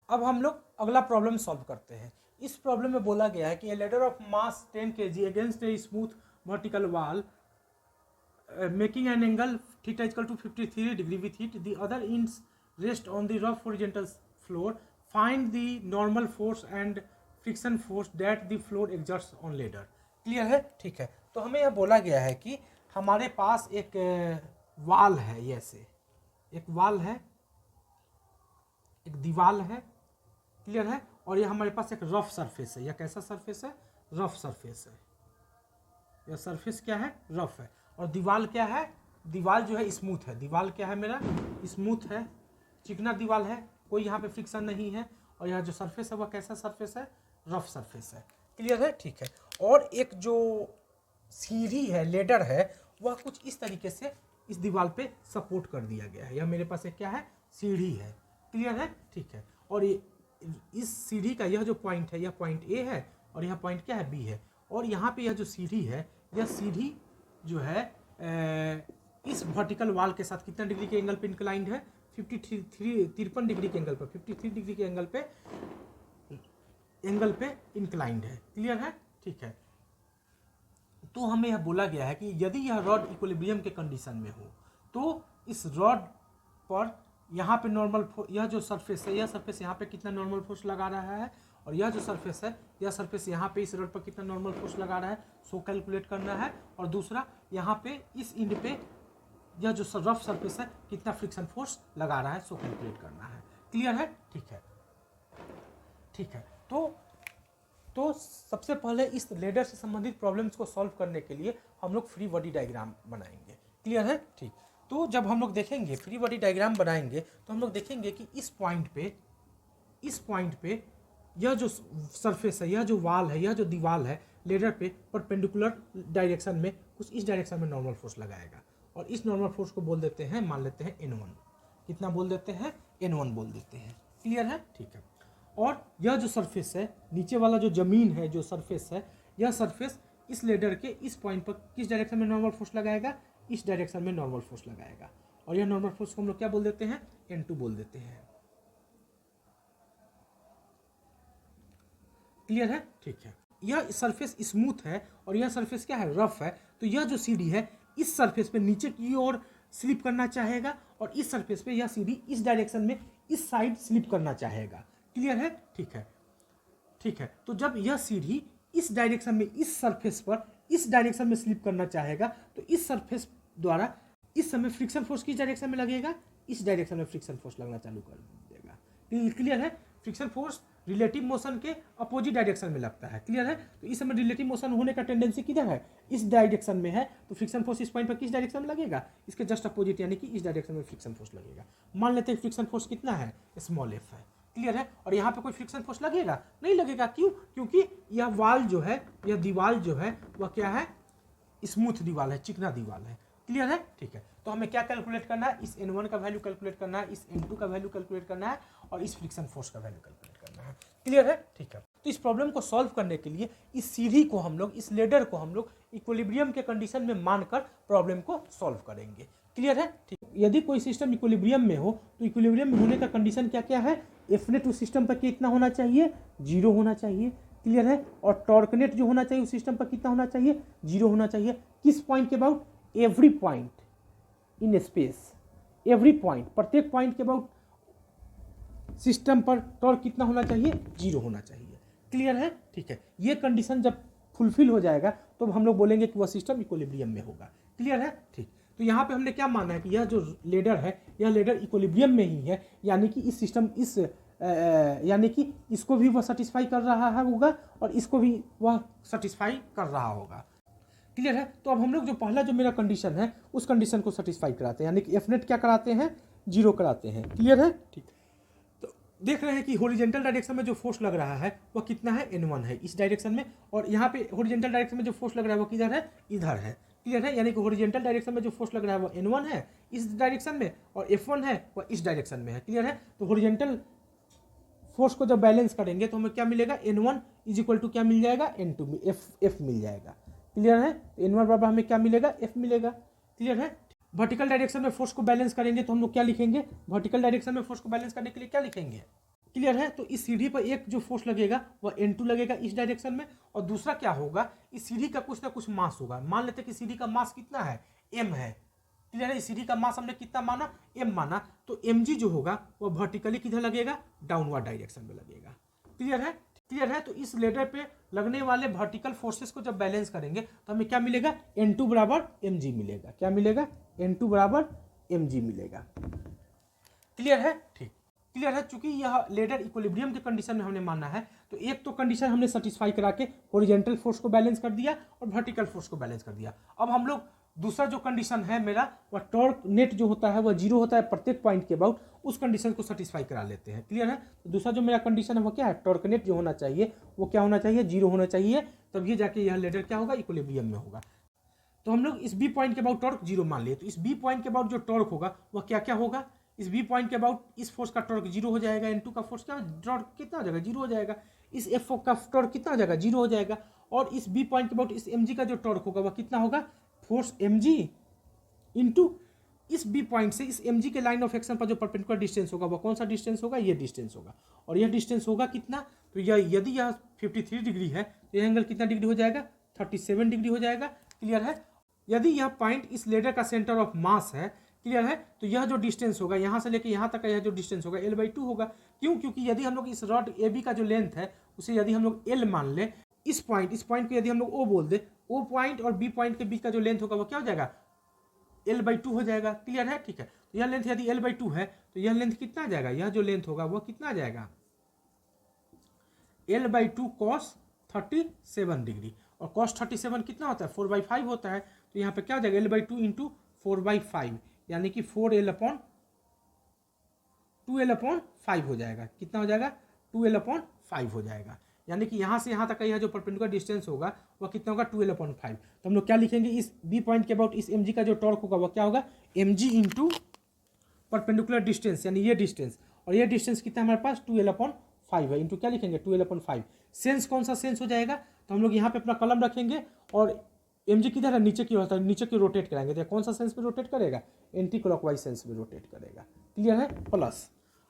अब हम लोग अगला प्रॉब्लम सॉल्व करते हैं। इस प्रॉब्लम में बोला गया है कि a ladder of mass 10 kg against a smooth vertical wall making an angle theta equal to 53 degree with it, the other ends rest on the rough horizontal floor, find the normal force and friction force that the floor exerts on ladder. Clear है? ठीक है। तो हमें यह बोला गया है कि हमारे पास एक वाल है, ये ऐसे एक वाल है, एक दीवार है, क्लियर है, और ये हमारे पास एक रफ सरफेस है। यह कैसा सरफेस है? रफ सरफेस है। यह सरफेस क्या है? रफ है। और दीवार क्या है? दीवार जो है स्मूथ है। दीवार क्या है मेरा? स्मूथ है, चिकना दीवार है, कोई यहाँ पे फ्रिक्शन नहीं है। और यह जो सरफेस है वह कैसा सरफेस है? रफ सरफेस है। क्लियर है? ठीक है। और एक जो सीढ़ी है, लेडर है, वह कुछ इस तरीके से इस दीवार पे सपोर्ट कर दिया गया है। यह मेरे पास एक क्या है? सीढ़ी है। क्लियर है? ठीक है। और ये इस सीढ़ी का यह जो पॉइंट है, यह पॉइंट ए है, और यह पॉइंट क्या है? बी है। और यहाँ पे यह जो सीढ़ी है, यह सीढ़ी जो है इस वर्टिकल वॉल के साथ कितना डिग्री के एंगल पे इंक्लाइंड है? 53 डिग्री के एंगल पर, 53 डिग्री के एंगल पे इंक्लाइंड है। क्लियर है? ठीक है। तो हमें यह बोला गया है कि यदि यह रॉड इक्विलिब्रियम के कंडीशन में हो तो इस रॉड पर यहाँ पे नॉर्मल, यह जो सरफेस है, यह सरफेस यहाँ पे कितना नॉर्मल फोर्स लगा रहा है, और यह जो सरफेस है, यह सरफेस यहाँ पे इस रॉड पर कितना नॉर्मल फोर्स लगा रहा है, सो कैलकुलेट करना है। और दूसरा, यहाँ पे इस इंड पे यह जो रफ सरफेस है कितना फ्रिक्शन फोर्स लगा रहा है, सो कैलकुलेट करना है। क्लियर है? ठीक है। ठीक है। तो सबसे पहले इस लेडर से संबंधित प्रॉब्लम्स को सॉल्व करने के लिए हम लोग फ्री बॉडी डायग्राम बनाएंगे। क्लियर है? ठीक। तो जब हम लोग देखेंगे फ्री बॉडी डायग्राम बनाएंगे तो हम लोग देखेंगे कि इस पॉइंट पे यह जो सरफेस है, यह जो वाल है, यह जो दीवार है, लेडर पे परपेंडिकुलर डायरेक्शन में कुछ इस डायरेक्शन में नॉर्मल फोर्स लगाएगा। और इस नॉर्मल फोर्स को बोल देते हैं, मान लेते हैं N1। कितना बोल देते हैं? N1 बोल देते हैं। क्लियर है? ठीक है। और यह जो सरफेस है, नीचे वाला जो जमीन है, जो सरफेस है, यह सरफेस इस लेडर के इस पॉइंट पर किस डायरेक्शन में नॉर्मल फोर्स लगाएगा? इस डायरेक्शन में नॉर्मल फोर्स लगाएगा। और यह नॉर्मल फोर्स को हम लोग क्या बोल देते हैं? N2 बोल देते हैं। क्लियर है? ठीक है। यह सरफेस स्मूथ है और यह सरफेस क्या है? रफ है। तो यह जो सीढ़ी है इस सरफेस पे नीचे की ओर स्लिप करना चाहेगा, और इस सरफेस पे यह सीढ़ी इस डायरेक्शन में इस साइड स्लिप करना चाहेगा। क्लियर है? ठीक है। ठीक है। तो जब यह सीढ़ी इस डायरेक्शन में इस सरफेस पर इस डायरेक्शन में स्लिप करना चाहेगा तो इस सरफेस द्वारा इस समय फ्रिक्शन फोर्स किस डायरेक्शन में लगेगा? इस डायरेक्शन में फ्रिक्शन फोर्स लगना चालू कर देगा। क्लियर है? फ्रिक्शन फोर्स रिलेटिव मोशन के अपोजिट डायरेक्शन में लगता है। क्लियर है? तो इस समय रिलेटिव मोशन होने का टेंडेंसी किधर है? इस डायरेक्शन में है। तो फ्रिक्शन फोर्स इस पॉइंट पर किस डायरेक्शन में लगेगा? इसके जस्ट अपोजिट, यानी कि इस डायरेक्शन में फ्रिक्शन फोर्स लगेगा। मान लेते हैं फ्रिक्शन फोर्स कितना है? स्मॉल f है। क्लियर है? और यहाँ पे कोई फ्रिक्शन फोर्स लगेगा? नहीं लगेगा। क्यों? क्योंकि यह वाल जो है, यह दीवार जो है, वह क्या है? स्मूथ दीवार है, चिकना दीवार है। क्लियर है? ठीक है। तो हमें क्या कैलकुलेट करना है? इस N1 का वैल्यू कैलकुलेट करना है, इस N2 का वैल्यू कैलकुलेट करना है, और इस फ्रिक्शन फोर्स का वैल्यू कैलकुलेट करना है। क्लियर है? ठीक है। तो इस प्रॉब्लम को सॉल्व करने के लिए इस सीढ़ी को हम लोग, इस लेडर को हम लोग इक्विलिब्रियम के कंडीशन में मानकर प्रॉब्लम को सॉल्व करेंगे। क्लियर है? ठीक। यदि कोई सिस्टम इक्विलिब्रियम में हो तो इक्विलिब्रियम में होने का कंडीशन क्या क्या है? एफनेट उस सिस्टम पर कितना होना चाहिए? 0 होना चाहिए। क्लियर है? और टॉर्क नेट जो होना चाहिए उस सिस्टम पर कितना होना चाहिए? 0 होना चाहिए। किस पॉइंट के about? Every point in space. Every point, प्रत्येक पॉइंट के अबाउट सिस्टम पर टॉर्क कितना होना चाहिए? 0 होना चाहिए। क्लियर है? ठीक है। ये कंडीशन जब फुलफिल हो जाएगा तो हम लोग बोलेंगे कि वह सिस्टम इक्विलिब्रियम में होगा। क्लियर है? ठीक। तो यहाँ पे हमने क्या माना है कि यह जो लेडर है, यह लेडर इक्विलिब्रियम में ही है, यानी कि इस सिस्टम यानी कि इसको भी वह सेटिस्फाई कर रहा है होगा और इसको भी वह सेटिस्फाई कर रहा होगा। क्लियर है? तो अब हम लोग जो पहला जो मेरा कंडीशन है उस कंडीशन को सेटिस्फाई कराते हैं, यानी कि एफनेट क्या कराते हैं? 0 कराते हैं। क्लियर है? ठीक। तो देख रहे हैं कि हॉरिजॉन्टल डायरेक्शन में जो फोर्स लग रहा है वह कितना है? N1 है इस डायरेक्शन में, और यहाँ पे हॉरिजॉन्टल डायरेक्शन में जो फोर्स लग रहा है वो किधर है? इधर है। क्लियर है? यानी कि हॉरिजॉन्टल डायरेक्शन में जो फोर्स लग रहा है वो N1 है इस डायरेक्शन में, और F1 है वह इस डायरेक्शन में है। क्लियर है? तो हॉरिजॉन्टल फोर्स को जब बैलेंस करेंगे तो हमें क्या मिलेगा? N1 इज इक्वल टू क्या मिल जाएगा? N2 F मिल जाएगा। क्लियर है? तो N1 बराबर हमें क्या मिलेगा? F मिलेगा। क्लियर है? वर्टिकल डायरेक्शन में फोर्स को बैलेंस करेंगे तो हम लोग क्या लिखेंगे? वर्टिकल डायरेक्शन में फोर्स को बैलेंस करने के लिए क्या लिखेंगे? क्लियर है। तो इस सीढ़ी पर एक जो फोर्स लगेगा वह N2 लगेगा इस डायरेक्शन में, और दूसरा क्या होगा, इस सीढ़ी का कुछ ना कुछ मास होगा। मान लेते हैं कि सीढ़ी का मास कितना है, m है। क्लियर है, इस सीढ़ी का मास हमने कितना माना, m माना, तो mg जो होगा वह वर्टिकली किधर लगेगा, डाउनवर्ड डायरेक्शन में लगेगा। क्लियर है, क्लियर है। तो इस लेडर पे लगने वाले वर्टिकल फोर्सेस को जब बैलेंस करेंगे तो हमें क्या मिलेगा, N2 बराबर mg मिलेगा। क्या मिलेगा, N2 बराबर mg मिलेगा। क्लियर है, ठीक, क्लियर है। चूंकि यह लेडर इक्विलिब्रियम के कंडीशन में हमने माना है, तो एक तो कंडीशन हमने सेटिस्फाई करा के हॉरिजॉन्टल फोर्स को बैलेंस कर दिया और वर्टिकल फोर्स को बैलेंस कर दिया। अब हम लोग दूसरा जो कंडीशन है मेरा, वह टॉर्क नेट जो होता है वह जीरो होता है प्रत्येक पॉइंट के अबाउट, उस कंडीशन को सेटिस्फाई करा लेते हैं। क्लियर है। तो दूसरा जो मेरा कंडीशन है वो क्या है, टॉर्क नेट जो होना चाहिए वो क्या होना चाहिए, जीरो होना चाहिए, तब ये जाके यह लेडर क्या होगा, इक्विलिब्रियम में होगा। तो हम लोग इस बी पॉइंट के अबाउट टॉर्क जीरो मान लिए, तो इस बी पॉइंट के अबाउट जो टॉर्क होगा वह क्या क्या होगा, इस बी पॉइंट के अबाउट इस फोर्स का टॉर्क जीरो हो जाएगा, N2 का फोर्स क्या टॉर्क कितना हो जाएगा, जीरो हो जाएगा, इस F का टॉर्क कितना हो जाएगा, जीरो हो जाएगा, और इस बी पॉइंट के अबाउट इस mg का जो टॉर्क होगा वह कितना होगा, फोर्स mg इंटू इस बी पॉइंट से इस mg के लाइन ऑफ एक्शन पर जो परपेंडिकुलर डिस्टेंस होगा वह कौन सा डिस्टेंस होगा, ये डिस्टेंस होगा, और यह डिस्टेंस होगा कितना, तो यह यदि यह 53 डिग्री है तो यह एंगल कितना डिग्री हो जाएगा, 37 डिग्री हो जाएगा। क्लियर है। यदि यह पॉइंट इस लेडर का सेंटर ऑफ मास है, क्लियर है, तो यह जो डिस्टेंस होगा यहाँ से लेके यहाँ तक का यह जो डिस्टेंस होगा L/2 होगा। क्यों, क्योंकि यदि हम लोग इस रॉड AB का जो लेंथ है उसे यदि हम लोग L मान ले, इस पॉइंट को यदि हम लोग O बोल दे, O पॉइंट और B पॉइंट के बीच का जो लेंथ होगा वो क्या हो जाएगा, L/2 हो जाएगा। क्लियर है, ठीक है। तो यह लेंथ यदि L/2 है तो यह लेंथ कितना आ जाएगा, यह जो लेंथ होगा वह कितना आ जाएगा, L/2 cos 37 डिग्री, और cos 37 कितना होता है, 4/5 होता है। तो यहाँ पे क्या हो जाएगा, L/2 इंटू 4/5, यानी कि 2L/5 हो जाएगा। कितना हो जाएगा, 2L/5 हो जाएगा, यानी कि यहाँ से यहाँ तक का यह जो परपेंडिकुलर डिस्टेंस होगा वह कितना होगा, 2L/5। तो हम लोग क्या लिखेंगे, इस बी पॉइंट के अबाउट इस mg का जो टॉर्क होगा वह क्या होगा, mg इंटू परपेंडिकुलर डिस्टेंस, यानी ये डिस्टेंस, और ये डिस्टेंस कितना हमारे पास 2L/5 है, इंटू क्या लिखेंगे 2L/5। सेंस कौन सा सेंस हो जाएगा, तो हम लोग यहाँ पे अपना कलम रखेंगे और mg किधर है, नीचे की होता है, नीचे की रोटेट कराएंगे, तो कौन सा सेंस में रोटेट करेगा, एंटी क्लॉकवाइज सेंस में रोटेट करेगा। क्लियर है, प्लस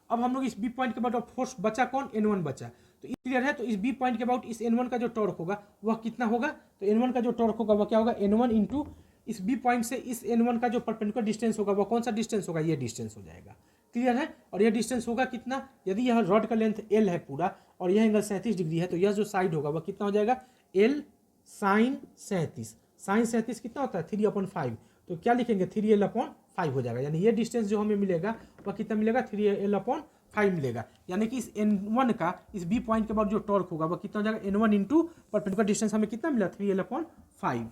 अब हम लोग इस बी पॉइंट के अबाउट फोर्स बचा कौन, N1 बचा, तो क्लियर है। तो इस बी पॉइंट के अबाउट इस N1 का जो टॉर्क होगा वह कितना होगा, तो N1 का जो टॉर्क होगा वह क्या होगा, N1 इंटू इस बी पॉइंट से इस N1 का जो परपेंडिकुलर डिस्टेंस होगा वह कौन सा डिस्टेंस होगा, ये डिस्टेंस हो जाएगा। क्लियर है। और यह डिस्टेंस होगा कितना, यदि यह रॉड का लेंथ L है पूरा और यह एंगल 37 डिग्री है, तो यह जो साइड होगा वह कितना हो जाएगा, L sin 37, sin 37 कितना होता है 3/5, तो क्या लिखेंगे 3L/5 हो जाएगा, यानी ये डिस्टेंस जो हमें मिलेगा वह कितना मिलेगा, 3L/5 मिलेगा, यानी कि इस N1 का इस बी पॉइंट के बाद जो टॉर्क होगा वह कितना हो जाएगा, N1 इंटू परपेंडिकुलर डिस्टेंस हमें कितना मिला, 3L/5।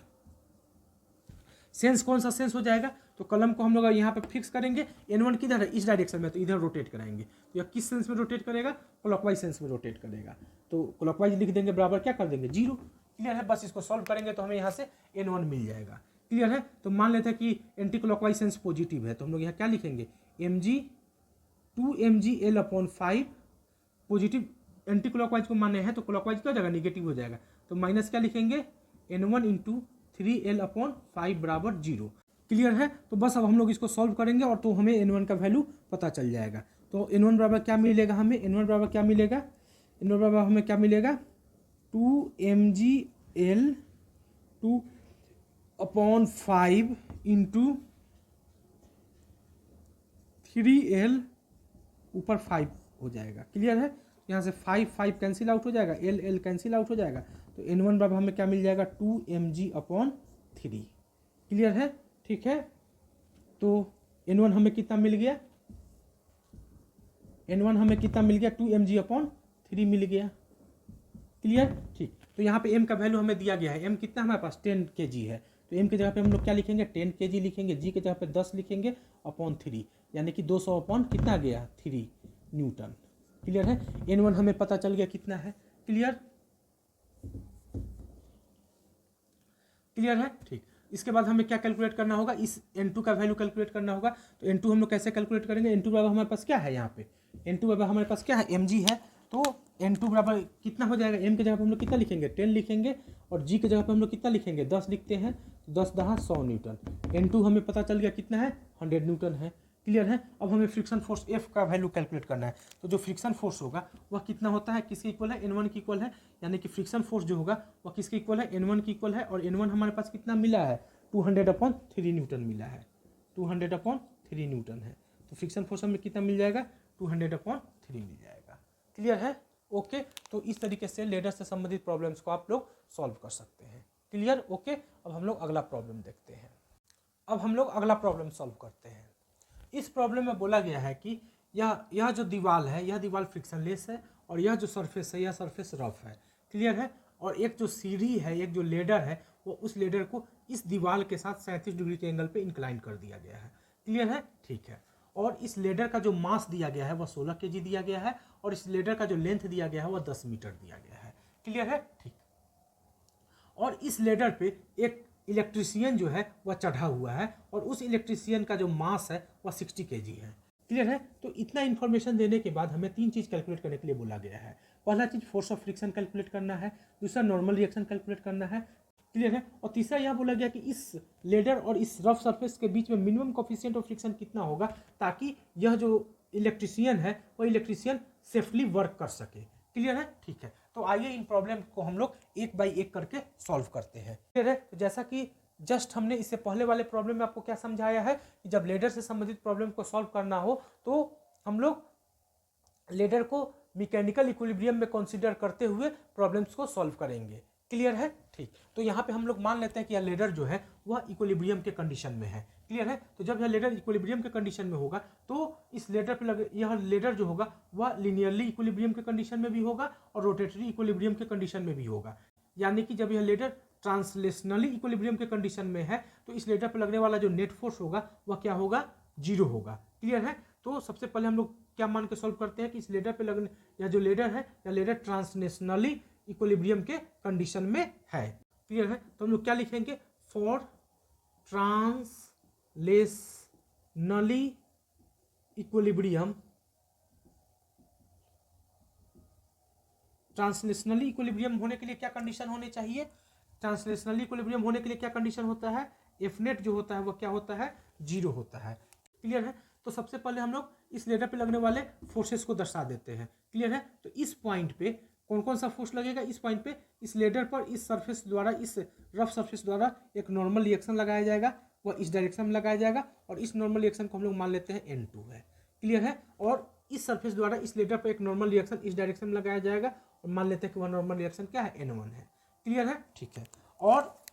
सेंस कौन सा सेंस हो जाएगा, तो कलम को हम लोग यहाँ पे फिक्स करेंगे, N1 किधर है, इस डायरेक्शन में, तो इधर रोटेट कराएंगे, तो यह किस सेंस में रोटेट करेगा, क्लॉकवाइज सेंस में रोटेट करेगा, तो क्लॉकवाइज लिख देंगे, बराबर क्या कर देंगे 0। क्लियर है, बस इसको सॉल्व करेंगे तो हमें यहाँ से N1 मिल जाएगा। क्लियर है। तो मान लेते हैं कि एंटी क्लॉकवाइज सेंस पॉजिटिव है, तो हम लोग यहाँ क्या लिखेंगे, mg 2mg/L/5 positive, anti clockwise को माने हैं तो क्लॉकवाइज क्या हो जाएगा, निगेटिव हो जाएगा, तो माइनस क्या लिखेंगे, N1 इंटू 3L/5 बराबर 0। क्लियर है। तो बस अब हम लोग इसको सॉल्व करेंगे और तो हमें N1 का वैल्यू पता चल जाएगा। तो N1 बराबर क्या मिलेगा हमें, N1 बराबर क्या मिलेगा, N1 बराबर हमें क्या मिलेगा, 2mg/L/5 इंटू 3L ऊपर 5 हो जाएगा। क्लियर है। यहाँ से 5 कैंसिल आउट हो जाएगा, L कैंसिल आउट हो जाएगा, तो N1 बराबर हमें क्या मिल जाएगा, 2mg/3। क्लियर है, ठीक है। तो N1 हमें कितना मिल गया, N1 हमें कितना मिल गया, 2mg/3 मिल गया। क्लियर, ठीक। तो यहाँ पे m का वैल्यू हमें दिया गया है, m कितना हमारे पास 10 kg है, तो m की जगह पे हम लोग क्या लिखेंगे, 10 kg लिखेंगे, g की जगह पे 10 लिखेंगे अपॉन 3, यानी कि 200 अपॉन कितना आ गया 3 न्यूटन। क्लियर है। N1 हमें पता चल गया कितना है। क्लियर, क्लियर है, ठीक। इसके बाद हमें क्या कैलकुलेट करना होगा, इस N2 का वैल्यू कैलकुलेट करना होगा। तो N2 हम लोग कैसे कैलकुलेट करेंगे, N2 बराबर हमारे पास क्या है, यहाँ पे N2 बराबर हमारे पास क्या है, mg है, तो N2 बराबर कितना हो जाएगा, m की जगह पे हम लोग कितना लिखेंगे 10 लिखेंगे, और g की जगह पे हम लोग कितना लिखेंगे 10 लिखते हैं, 10 × 100 न्यूटन। N2 हमें पता चल गया कितना है 100 न्यूटन है। क्लियर है। अब हमें फ्रिक्शन फोर्स F का वैल्यू कैलकुलेट करना है। तो जो फ्रिक्शन फोर्स होगा वह कितना होता है, किसके इक्वल है, N1 की इक्वल है। यानी कि फ्रिक्शन फोर्स जो होगा वह किसके इक्वल है, N1 की इक्वल है। और N1 हमारे पास कितना मिला है, 200/3 न्यूटन मिला है, 200/3 न्यूटन है। तो फ्रिक्शन फोर्स हमें कितना मिल जाएगा, 200/3 मिल जाएगा। क्लियर है, ओके। तो इस तरीके से लेडर से संबंधित प्रॉब्लम्स को आप लोग सॉल्व कर सकते हैं। Clear, okay. अब हम लोग अगला प्रॉब्लम देखते हैं। अब हम लोग अगला प्रॉब्लम सॉल्व करते हैं। इस प्रॉब्लम में बोला गया है कि यह जो दीवार है, यह दीवार फ्रिक्शनलेस है और यह जो सरफेस है, यह सरफेस रफ है। क्लियर है। और एक जो सीढ़ी है, एक जो लेडर है, वो उस लेडर को इस दीवार के साथ 37 डिग्री के एंगल पे इंक्लाइन कर दिया गया है। क्लियर है, ठीक है। और इस लेडर का जो मास दिया गया है वह 16 kg दिया गया है और इस लेडर का जो लेंथ दिया गया है वह 10 मीटर दिया गया है। क्लियर है, ठीक। और इस लेडर पे एक इलेक्ट्रीशियन जो है वह चढ़ा हुआ है और उस इलेक्ट्रीशियन का जो मास है वह 60 kg है। क्लियर है। तो इतना इन्फॉर्मेशन देने के बाद हमें 3 चीज़ कैलकुलेट करने के लिए बोला गया है। पहला चीज़ फोर्स ऑफ फ्रिक्शन कैलकुलेट करना है, दूसरा नॉर्मल रिएक्शन कैलकुलेट करना है। क्लियर है। और तीसरा यह बोला गया कि इस लेडर और इस रफ सरफेस के बीच में मिनिमम कोफिशिएंट ऑफ फ्रिक्शन कितना होगा ताकि यह जो इलेक्ट्रीशियन है वह इलेक्ट्रीशियन सेफली वर्क कर सके। क्लियर है, ठीक है। तो आइए इन प्रॉब्लम को हम लोग एक बाय एक करके सॉल्व करते हैं। क्लियर है। तो जैसा कि जस्ट हमने इससे पहले वाले प्रॉब्लम में आपको क्या समझाया है कि जब लेडर से संबंधित प्रॉब्लम को सॉल्व करना हो तो हम लोग लेडर को मैकेनिकल इक्विलिब्रियम में कंसीडर करते हुए प्रॉब्लम्स को सॉल्व करेंगे। क्लियर है, ठीक। तो यहाँ पे हम लोग मान लेते हैं कि यह लेडर जो है वह इक्विलिब्रियम के कंडीशन में है। क्लियर है। तो जब यह लेडर इक्विलिब्रियम के कंडीशन में होगा तो इस लेडर पे यह लेडर जो होगा वह लिनियरली इक्विलिब्रियम के कंडीशन में भी होगा और रोटेटरी इक्विलिब्रियम के कंडीशन में भी होगा। यानी कि जब यह लेडर ट्रांसलेशनली इक्विलिब्रियम के कंडीशन में है तो इस लेडर पर लगने वाला जो नेट फोर्स होगा वह क्या होगा, 0 होगा। क्लियर है। तो सबसे पहले हम लोग क्या मान के सॉल्व करते हैं कि इस लेडर पे लगने, यह जो लेडर है यह लेडर ट्रांसलेशनली इक्विलिब्रियम के कंडीशन में है। क्लियर है। तो हम लोग क्या लिखेंगे, फॉर ट्रांसलेशनली इक्विलिब्रियम, ट्रांसलेशनली इक्विलिब्रियम होने के लिए क्या कंडीशन होने चाहिए, ट्रांसलेशनली इक्विलिब्रियम होने के लिए क्या कंडीशन होता है, एफ नेट जो होता है वो क्या होता है, 0 होता है। क्लियर है। तो सबसे पहले हम लोग इस लेडर पे लगने वाले फोर्सेस को दर्शा देते हैं। क्लियर है। तो इस पॉइंट पे कौन कौन सा फोर्स लगेगा, इस पॉइंट पे इस लेडर पर इस सरफेस द्वारा, इस रफ सरफेस द्वारा एक नॉर्मल रिएक्शन लगाया जाएगा, वह इस डायरेक्शन में लगाया जाएगा और इस नॉर्मल रिएक्शन को हम लोग मान लेते हैं N2 है। क्लियर है। और इस सरफेस द्वारा इस लेडर पर एक नॉर्मल रिएक्शन इस डायरेक्शन में लगाया जाएगा और मान लेते हैं कि वह नॉर्मल रिएक्शन क्या है, N1 है। क्लियर है, ठीक है। और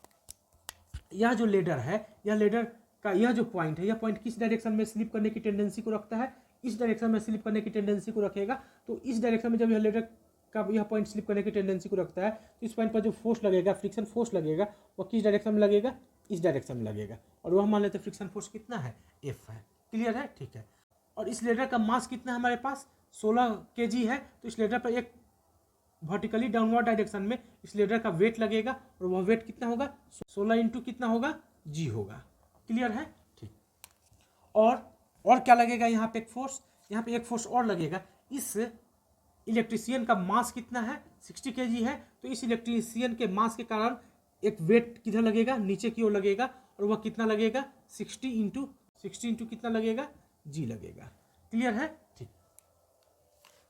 यह जो लेडर है, यह लेडर का यह जो पॉइंट है, यह पॉइंट किस डायरेक्शन में स्लिप करने की टेंडेंसी को रखता है, इस डायरेक्शन में स्लिप करने की टेंडेंसी को रखेगा। तो इस डायरेक्शन में जब यह लेडर का यह पॉइंट स्लिप करने की टेंडेंसी को रखता है तो इस पॉइंट पर जो फोर्स लगेगा, फ्रिक्शन फोर्स लगेगा, वह किस डायरेक्शन में लगेगा, इस डायरेक्शन में लगेगा। और वह मान लेते हैं फ्रिक्शन फोर्स कितना है, F है। क्लियर है, ठीक है। और इस लेडर का मास कितना है हमारे पास, 16 kg है। तो इस लेडर पर एक वर्टिकली डाउनवर्ड डायरेक्शन में इस लेडर का वेट लगेगा और वह वेट कितना होगा, 16 इंटू कितना होगा, G होगा। क्लियर है, ठीक। और क्या लगेगा यहाँ पे, एक फोर्स, यहाँ पे एक फोर्स और लगेगा। इस इलेक्ट्रीशियन का मास कितना है, 60 kg है। तो इस इलेक्ट्रीशियन के मास के कारण एक वेट किधर लगेगा, नीचे की ओर लगेगा और वह कितना लगेगा, 60 इंटू कितना लगेगा, G लगेगा। क्लियर है, ठीक।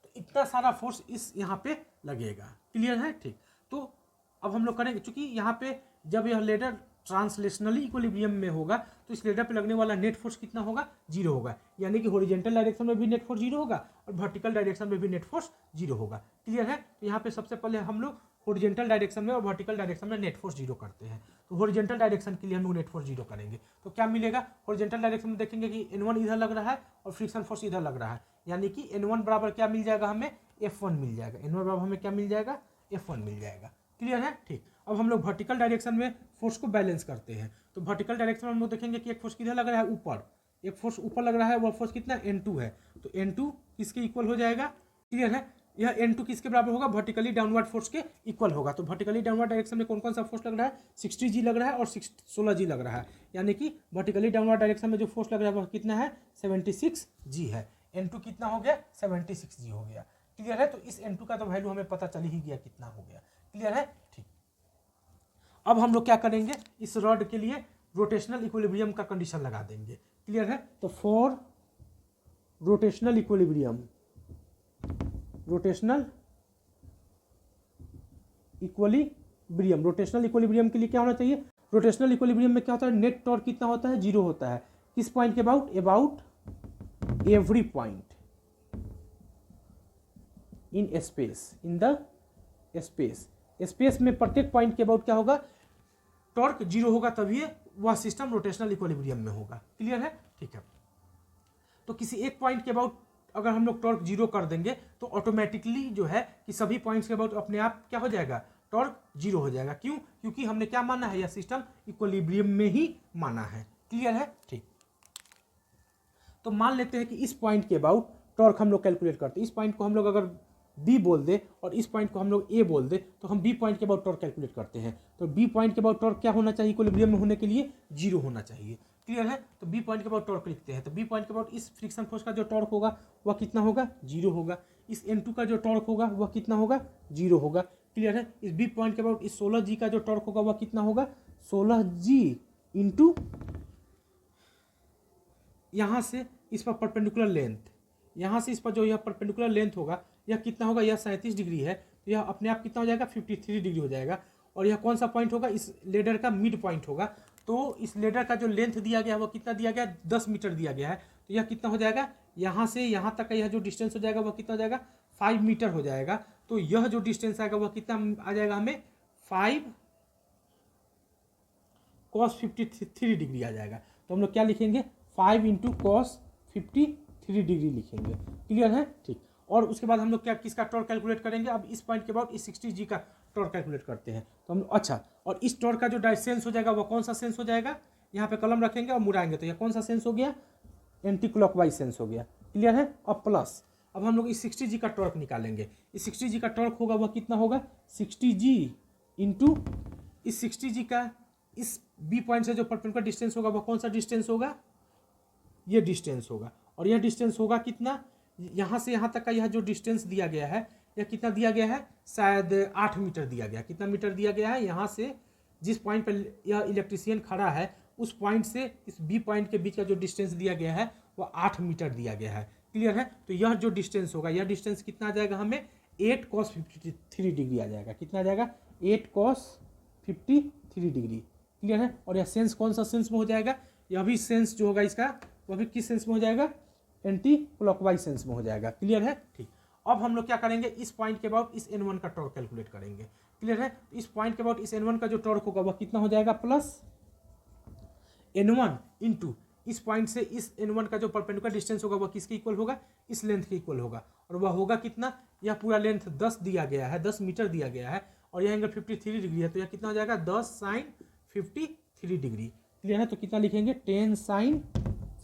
तो इतना सारा फोर्स इस यहाँ पे लगेगा। क्लियर है, ठीक। तो अब हम लोग करेंगे, चूंकि यहाँ पे जब यह लेडर ट्रांसलेशनली इक्विलिब्रियम में होगा तो इस लेडर पे लगने वाला नेट फोर्स कितना होगा, 0 होगा। यानी कि हॉरिजॉन्टल डायरेक्शन में भी नेट फोर्स 0 होगा और वर्टिकल डायरेक्शन में भी नेट फोर्स 0 होगा। क्लियर है। तो यहाँ पे सबसे पहले हम लोग हॉरिजॉन्टल डायरेक्शन में और वर्टिकल डायरेक्शन में नेट फोर्स 0 करते हैं। तो हॉरिजॉन्टल डायरेक्शन के लिए हम लोग नेट फोर्स 0 करेंगे तो क्या मिलेगा, हॉरिजॉन्टल डायरेक्शन में देखेंगे कि N1 इधर लग रहा है और फ्रिक्शन फोर्स इधर लग रहा है। यानी कि N1 बराबर क्या मिल जाएगा, हमें F1 मिल जाएगा। N1 बराबर हमें क्या मिल जाएगा, F1 मिल जाएगा। क्लियर है, ठीक। अब हम लोग वर्टिकल डायरेक्शन में फोर्स को बैलेंस करते हैं। तो वर्टिकल डायरेक्शन में हम लोग देखेंगे कि एक फोर्स किधर लग रहा है, ऊपर, एक फोर्स ऊपर लग रहा है, वह फोर्स कितना, N2 है। तो N2 किसके इक्वल हो जाएगा, क्लियर है। यह N2 किसके बराबर होगा, वर्टिकली डाउनवर्ड फोर्स के इक्वल होगा। तो वर्टिकली डाउनवर्ड डायरेक्शन में कौन कौन सा फोर्स लग रहा है, 60G लग रहा है और 16G लग रहा है। यानी कि वर्टिकली डाउनवर्ड डायरेक्शन में जो फोर्स लग रहा है वह कितना है, 76G है। N2 कितना हो गया, 76G हो गया। क्लियर है। तो इस N2 का तो वैल्यू हमें पता चल ही गया कितना हो गया। क्लियर है, ठीक। अब हम लोग क्या करेंगे, इस रॉड के लिए रोटेशनल इक्विलिब्रियम का कंडीशन लगा देंगे। क्लियर है। तो for rotational equilibrium, rotational equilibrium, rotational equilibrium के लिए क्या होना चाहिए, रोटेशनल इक्विलिब्रियम में क्या होता है, नेट टॉर्क कितना होता है, 0 होता है। किस पॉइंट के about, about every point in space, in the space, space में प्रत्येक पॉइंट के अबाउट क्या होगा, टॉर्क 0 होगा, तभी वह सिस्टम रोटेशनल इक्विलिब्रियम में होगा। क्लियर है, ठीक है। तो किसी एक पॉइंट के अबाउट अगर हम लोग टॉर्क 0 कर देंगे तो ऑटोमेटिकली जो है कि सभी पॉइंट्स के अबाउट अपने आप क्या हो जाएगा, टॉर्क 0 हो जाएगा। क्यों, क्योंकि हमने क्या माना है, यह सिस्टम इक्विलिब्रियम में ही माना है। क्लियर है, ठीक। तो मान लेते हैं कि इस पॉइंट के अबाउट टॉर्क हम लोग कैलकुलेट करते हैं। इस पॉइंट को हम लोग अगर बी बोल दे और इस पॉइंट को हम लोग ए बोल दे तो हम बी पॉइंट के अबाउट टॉर्क कैलकुलेट करते हैं। तो बी पॉइंट के अबाउट टॉर्क क्या होना चाहिए, इक्विलिब्रियम में होने के लिए 0 होना चाहिए। क्लियर है, तो बी पॉइंट के अबाउट टॉर्क लिखते हैं। तो बी पॉइंट के अबाउट इस फ्रिक्शन फोर्स का जो टॉर्क होगा वह कितना होगा, 0 होगा। इस N2 का जो टॉर्क होगा वह कितना होगा, 0 होगा। क्लियर है, इस बी पॉइंट के अबाउट इस 16G का जो टॉर्क होगा वह कितना होगा, 16G इंटू यहाँ से इस पर परपेंडिकुलर लेंथ, यहाँ से इस पर जो यह परपेंडिकुलर लेंथ होगा यह कितना होगा, यह 37 डिग्री है, तो यह अपने आप कितना हो जाएगा, 53 डिग्री हो जाएगा। और यह कौन सा पॉइंट होगा, इस लेडर का मिड पॉइंट होगा। तो इस लेडर का जो लेंथ दिया गया है वह कितना दिया गया, 10 मीटर दिया गया है। तो यह कितना हो जाएगा, यहाँ से यहाँ तक का यह जो डिस्टेंस हो जाएगा वह कितना हो जाएगा, 5 मीटर हो जाएगा। तो यह जो डिस्टेंस आएगा वह कितना आ जाएगा, हमें 5 cos 53 डिग्री आ जाएगा। तो हम लोग क्या लिखेंगे, 5 इंटू कॉस 53 डिग्री लिखेंगे। क्लियर है, ठीक। और उसके बाद हम लोग क्या, किसका टॉर्क कैलकुलेट करेंगे, अब इस पॉइंट के बाद इस 60G का टॉर्क कैलकुलेट करते हैं। तो हम अच्छा, और इस टॉर्क का जो सेंस हो जाएगा वह कौन सा सेंस हो जाएगा, यहाँ पे कलम रखेंगे और मुड़ाएंगे तो यह कौन सा सेंस हो गया, एंटी क्लॉकवाइज सेंस हो गया। क्लियर है, और प्लस अब हम लोग इस 60G का टॉर्क निकालेंगे। इस 60G का टॉर्क होगा वह कितना होगा, 60G इंटू इस 60G का इस बी पॉइंट से जो परपेंडिकुलर डिस्टेंस होगा वह कौन सा डिस्टेंस होगा, ये डिस्टेंस होगा। और यह डिस्टेंस होगा कितना, यहाँ से यहाँ तक का यह जो डिस्टेंस दिया गया है यह कितना दिया गया है, शायद 8 मीटर दिया गया है। कितना मीटर दिया गया है, यहाँ से जिस पॉइंट पर यह इलेक्ट्रीशियन खड़ा है उस पॉइंट से इस बी पॉइंट के बीच का जो डिस्टेंस दिया गया है वह 8 मीटर दिया गया है। क्लियर है, तो यह जो डिस्टेंस होगा, यह डिस्टेंस कितना आ जाएगा, हमें 8 cos 53 डिग्री आ जाएगा। कितना आ जाएगा, 8 cos 53 डिग्री। क्लियर है, और यह सेंस कौन सा सेंस में हो जाएगा, यह भी सेंस जो होगा इसका वह भी किस सेंस में हो जाएगा, एंटी क्लॉकवाइज सेंस में हो जाएगा। क्लियर है, ठीक। अब हम लोग क्या करेंगे, इस पॉइंट के अबाउट इस N1 का टॉर्क कैलकुलेट करेंगे। क्लियर है, इस पॉइंट के अबाउट इस N1 का जो टॉर्क होगा वह कितना हो जाएगा, प्लस N1 इंटू इस पॉइंट से इस N1 का जो परपेंडिकुलर डिस्टेंस होगा वह किसके इक्वल होगा, इस लेंथ के इक्वल होगा। और वह होगा कितना, यह पूरा लेंथ 10 दिया गया है, 10 मीटर दिया गया है, और यह एंगल 53 डिग्री है, तो यह कितना हो जाएगा, 10 sin 53 डिग्री। क्लियर है, तो कितना लिखेंगे, 10 sin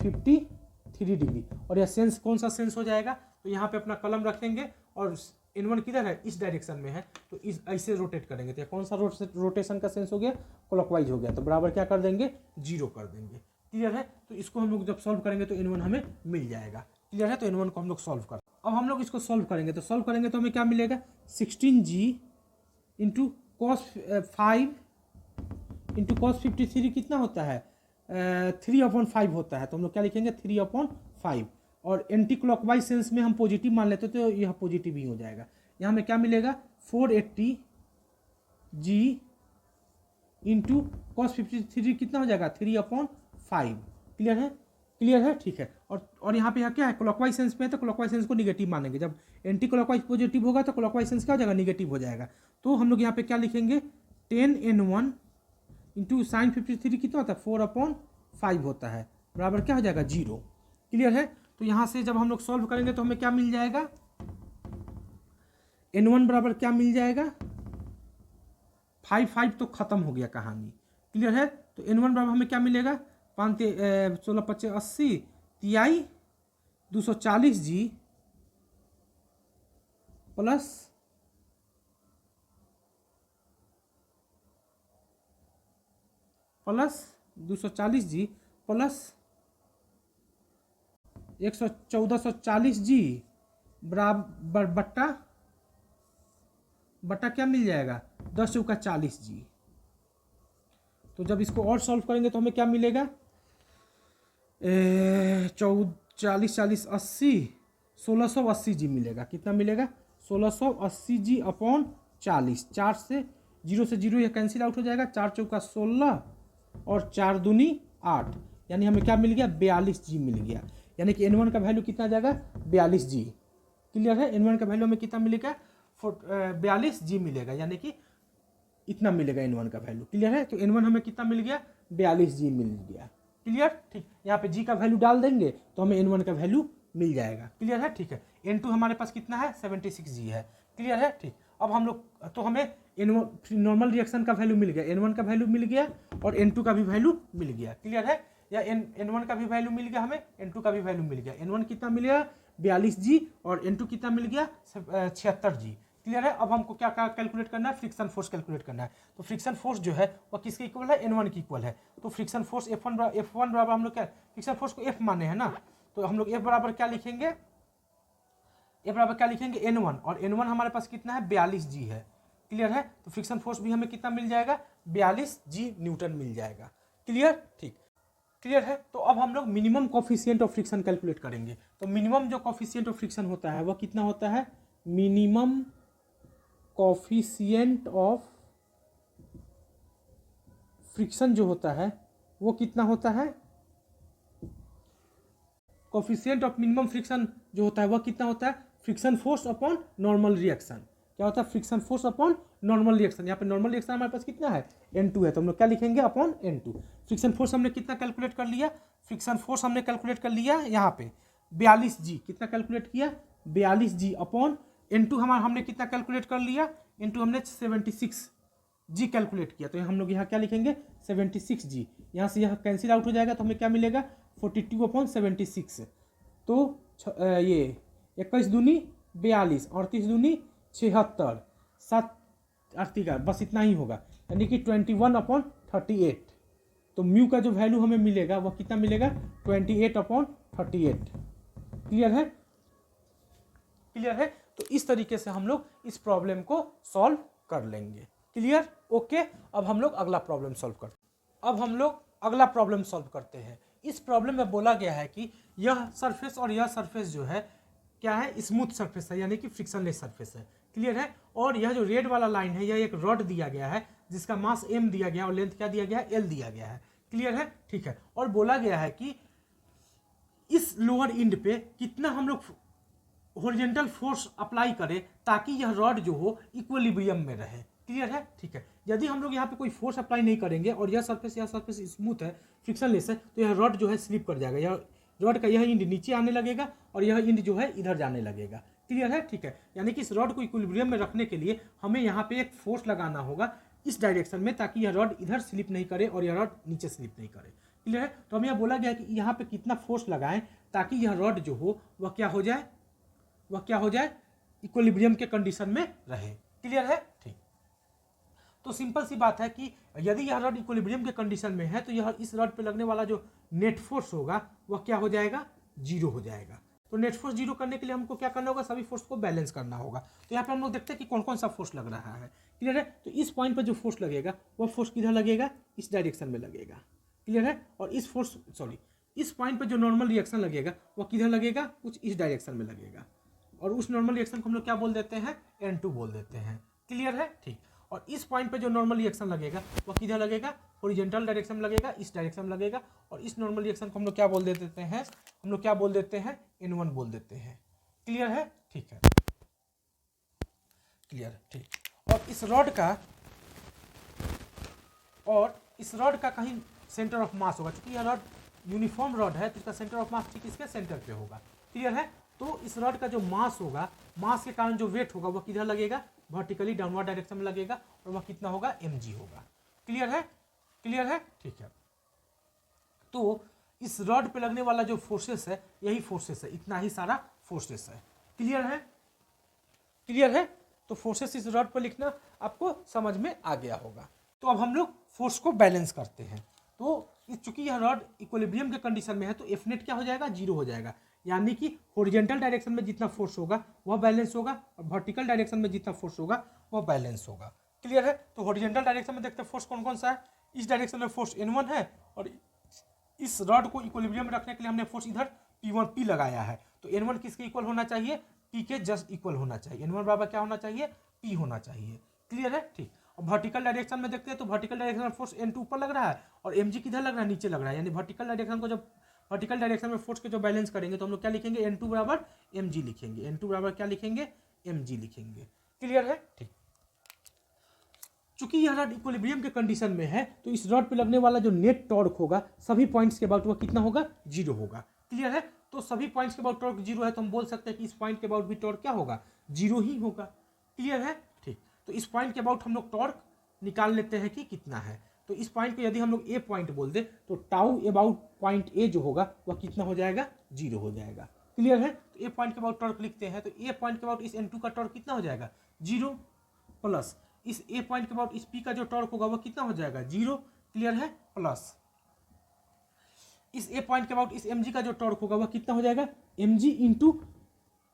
53 डिग्री। और यह सेंस कौन सा सेंस हो जाएगा, तो यहाँ पे अपना कलम रखेंगे और N1 किधर है, इस डायरेक्शन में है, तो इस ऐसे रोटेट करेंगे। तो कौन सा रोटेशन का सेंस हो गया, क्लॉकवाइज हो गया, तो बराबर क्या कर देंगे, 0 कर देंगे। क्लियर है, तो इसको हम लोग जब सॉल्व करेंगे तो N1 हमें मिल जाएगा। क्लियर है, तो N1 को हम लोग सॉल्व कर, अब हम लोग इसको सॉल्व करेंगे। तो सॉल्व करेंगे तो हमें क्या मिलेगा, 16G into cos 5 into cos 53 कितना होता है, 3/5 होता है। तो हम लोग क्या लिखेंगे, 3/5। और एंटी क्लॉकवाइज सेंस में हम पॉजिटिव मान लेते तो यह पॉजिटिव ही हो जाएगा। यहाँ में क्या मिलेगा, 480G इंटू कॉस 53 कितना हो जाएगा, 3/5। क्लियर है, क्लियर है, ठीक है। और यहाँ पे क्या है, क्लॉकवाइज सेंस में है तो क्लॉकवाइज सेंस को निगेटिव मानेंगे। जब एंटी क्लॉकवाइज पॉजिटिव होगा तो क्लॉकवाइज सेंस क्या हो जाएगा, निगेटिव हो जाएगा। तो हम लोग यहाँ पे क्या लिखेंगे, 10N1 इंटू साइन 53 कितना होता है, 4/5 होता है, बराबर क्या हो जाएगा, 0। क्लियर है, तो यहाँ से जब हम लोग सॉल्व करेंगे तो हमें क्या मिल जाएगा, N1 बराबर क्या मिल जाएगा, 5 तो खत्म हो गया कहानी। क्लियर है, तो N1 बराबर हमें क्या मिलेगा, 16 25 80 तिहाई 240G plus 240G plus 1440G बराबर बट्टा क्या मिल जाएगा, 10 चौका 40G। तो जब इसको और सॉल्व करेंगे तो हमें क्या मिलेगा, 40 40 80 1680 जी मिलेगा। कितना मिलेगा? 1680 जी अपॉन 40। 4 से 0 यह कैंसिल आउट हो जाएगा। 4 चौका 16 और 4 दूनी 8, यानी हमें क्या मिल गया? 42 जी मिल गया। यानी कि N1 का वैल्यू कितना आ जाएगा? 42 जी। क्लियर है? N1 का वैल्यू हमें कितना मिलेगा? 42 जी मिलेगा, यानी कि इतना मिलेगा N1 का वैल्यू। क्लियर है? तो N1 हमें कितना मिल गया? 42 जी मिल गया। क्लियर? ठीक। यहाँ पे जी का वैल्यू डाल देंगे तो हमें N1 का वैल्यू मिल जाएगा। क्लियर है? ठीक है। N2 हमारे पास कितना है? 76 जी है। क्लियर है? ठीक। अब हम लोग तो हमें N1 नॉर्मल रिएक्शन का वैल्यू मिल गया, N1 का वैल्यू मिल गया और N2 का भी वैल्यू मिल गया। क्लियर है? या N1 का भी वैल्यू मिल गया, हमें N2 का भी वैल्यू मिल गया। N1 कितना मिल गया? 42 जी और N2 कितना मिल गया? 76 जी। क्लियर है? अब हमको क्या कैलकुलेट करना है? फ्रिक्शन फोर्स कैलकुलेट करना है। तो फ्रिक्शन फोर्स जो है वह किसके इक्वल है? N1 की इक्वल है। तो फ्रिक्शन फोर्स F1 बराबर हम लोग क्या फ्रिक्शन फोर्स को F माने हैं ना, तो हम लोग F बराबर क्या लिखेंगे? F बराबर क्या लिखेंगे? N1, और N1 हमारे पास कितना है? 42 जी है। क्लियर है? तो फ्रिक्शन फोर्स भी हमें कितना मिल जाएगा? 42 जी न्यूटन मिल जाएगा। क्लियर? ठीक। क्लियर है? तो अब हम लोग minimum coefficient of friction calculate करेंगे। तो मिनिमम जो कोफिशिएंट ऑफ फ्रिक्शन होता है वह कितना होता है? मिनिमम कोफिशिएंट ऑफ फ्रिक्शन जो होता है वो कितना होता है? कोफिशिएंट ऑफ मिनिमम फ्रिक्शन जो होता है वह कितना होता है? Friction force upon normal reaction. क्या होता है? Friction force upon normal reaction. यहाँ पे नॉर्मल रिएक्शन हमारे पास कितना है? N2 है, तो हम लोग क्या लिखेंगे? Upon N2। फ्रिक्शन फोर्स हमने कितना कैलकुलेट कर लिया? फ्रिक्शन फोर्स हमने कैलकुलेट कर लिया यहाँ पे 42 जी। कितना कैलकुलेट किया? 42 जी अपॉन N2 हमने कितना कैलकुलेट कर लिया? N2 हमने 76 जी कैलकुलेट किया। तो हम लोग यहाँ क्या लिखेंगे? 76 जी। यहाँ से यहाँ कैंसिल आउट हो जाएगा तो हमें क्या मिलेगा? 42 अपॉन 76। तो ये 21 दूनी 42, 38 दूनी 76, 7 38 का बस इतना ही होगा, यानी कि 21 अपॉन 38। तो म्यू का जो वैल्यू हमें मिलेगा वह कितना मिलेगा? 28 अपॉन 38। क्लियर है? क्लियर है? तो इस तरीके से हम लोग इस प्रॉब्लम को सॉल्व कर लेंगे। क्लियर? ओके। अब हम लोग अगला प्रॉब्लम सॉल्व करते हैं। इस प्रॉब्लम में बोला गया है कि यह सरफेस और यह सरफेस जो है क्या है? स्मूथ सरफेस है, यानी कि फ्रिक्शनलेस सरफेस है। क्लियर है? और यह जो रेड वाला लाइन है यह एक रॉड दिया गया है जिसका मास m दिया गया और लेंथ क्या दिया गया है? l दिया गया है। क्लियर है? ठीक है। और बोला गया है कि इस लोअर इंड पे कितना हम लोग हॉरिजॉन्टल फोर्स अप्लाई करें ताकि यह रॉड जो हो इक्विलिब्रियम में रहे। क्लियर है? ठीक है। यदि हम लोग यहाँ पे कोई फोर्स अप्लाई नहीं करेंगे और यह सरफेस स्मूथ है, फ्रिक्शनलेस है, तो यह रॉड जो है स्लिप कर जाएगा। यह रॉड का यह इंड नीचे आने लगेगा और यह इंड जो है इधर जाने लगेगा। क्लियर है? ठीक है। यानी कि इस रॉड को इक्विलिब्रियम में रखने के लिए हमें यहाँ पे एक फोर्स लगाना होगा इस डायरेक्शन में ताकि यह रॉड इधर स्लिप नहीं करे और यह रॉड नीचे स्लिप नहीं करे। क्लियर है? तो हमें यह बोला गया कि यहाँ पे कितना फोर्स लगाएं ताकि यह रॉड जो हो वह क्या हो जाए? इक्विलिब्रियम के कंडीशन में रहे। क्लियर है? ठीक। तो सिंपल सी बात है कि यदि यह रॉड इक्विलिब्रियम के कंडीशन में है तो यह इस रॉड पे लगने वाला जो नेट फोर्स होगा वह क्या हो जाएगा? जीरो हो जाएगा। तो नेट फोर्स जीरो करने के लिए हमको क्या करना होगा? सभी फोर्स को बैलेंस करना होगा। तो यहाँ पे हम लोग देखते हैं कि कौन कौन सा फोर्स लग रहा है। क्लियर है? तो इस पॉइंट पर जो फोर्स लगेगा वह फोर्स किधर लगेगा? इस डायरेक्शन में लगेगा। क्लियर है? और इस पॉइंट पर जो नॉर्मल रिएक्शन लगेगा वह किधर लगेगा? कुछ इस डायरेक्शन में लगेगा। और उस नॉर्मल रिएक्शन को हम लोग क्या बोल देते हैं? N2 बोल देते हैं। क्लियर है? ठीक। और इस पॉइंट पे जो नॉर्मल रिएक्शन लगेगा वो किधर लगेगा? हॉरिजॉन्टल डायरेक्शन में लगेगा, इस डायरेक्शन में लगेगा। और इस नॉर्मल रिएक्शन को हम लोग क्या बोल देते हैं? N1 बोल देते हैं। क्लियर है? ठीक है। क्लियर? ठीक। और इस रॉड का कहीं सेंटर ऑफ मास होगा, क्योंकि यह रॉड यूनिफॉर्म रॉड है तो इसका सेंटर ऑफ मास ठीक इसके सेंटर पे होगा। क्लियर है? तो इस रॉड का जो मास होगा, मास के कारण जो वेट होगा वह किधर लगेगा? वर्टिकली डाउनवर्ड डायरेक्शन में लगेगा और वह कितना होगा? mg होगा। क्लियर है? क्लियर है? ठीक है। तो इस रॉड पे लगने वाला जो फोर्सेस है यही फोर्सेस है, इतना ही सारा फोर्सेस है। क्लियर है? क्लियर है? तो फोर्सेस इस रॉड पर लिखना आपको समझ में आ गया होगा। तो अब हम लोग फोर्स को बैलेंस करते हैं। तो चूंकि यह रॉड इक्विलिब्रियम के कंडीशन में है तो एफ नेट क्या हो जाएगा? जीरो हो जाएगा। यानी कि हॉरिजॉन्टल डायरेक्शन में जितना फोर्स होगा वह बैलेंस होगा और वर्टिकल डायरेक्शन में जितना फोर्स होगा वह बैलेंस होगा। क्लियर है? तो हॉरिजॉन्टल डायरेक्शन में देखते हैं फोर्स कौन कौन सा है। इस डायरेक्शन में फोर्स N1 है और इस रॉड को इक्विलिब्रियम में रखने के लिए हमने फोर्स इधर P1 P लगाया है, तो N1 किसके इक्वल होना चाहिए, P के जस्ट इक्वल होना चाहिए। N1 बराबर क्या होना चाहिए, P होना चाहिए। क्लियर है, ठीक। और वर्टिकल डायरेक्शन में देखते हैं तो वर्टिकल डायरेक्शन में फोर्स N2 ऊपर लग रहा है और mg किधर लग रहा है, नीचे लग रहा है। यानी वर्टिकल डायरेक्शन को जब वर्टिकल डायरेक्शन में फोर्स के जो बैलेंस करेंगे तो हम लोग क्या लिखेंगे, N2 बराबर mg लिखेंगे। N2 बराबर क्या लिखेंगे, mg लिखेंगे। क्लियर है, ठीक। चूंकि यह रॉड इक्विलिब्रियम के कंडीशन में है तो इस रॉड पे लगने वाला जो नेट टॉर्क होगा सभी पॉइंट्स के अबाउट वह कितना होगा, 0 होगा। क्लियर है, तो सभी पॉइंट्स के अबाउट टॉर्क 0 है तो हम बोल सकते हैं कि इस पॉइंट के अबाउट भी टॉर्क क्या होगा, 0 ही होगा। क्लियर है, ठीक। तो इस पॉइंट के अबाउट हम लोग टॉर्क निकाल लेते हैं कि कितना है। तो इस पॉइंट को यदि हम लोग ए पॉइंट बोल दे तो टाउ अबाउट पॉइंट ए जो होगा वह कितना हो जाएगा, 0 हो जाएगा। क्लियर है, तो ए पॉइंट के अबाउट टॉर्क लिखते हैं तो ए पॉइंट के अबाउट इस N2 का टॉर्क कितना हो जाएगा, 0 प्लस इस ए पॉइंट के अबाउट इस P का जो टॉर्क होगा वह कितना हो जाएगा, 0। क्लियर है, प्लस इस ए पॉइंट के अबाउट इस mg का जो टॉर्क होगा वह कितना हो जाएगा, mg इंटू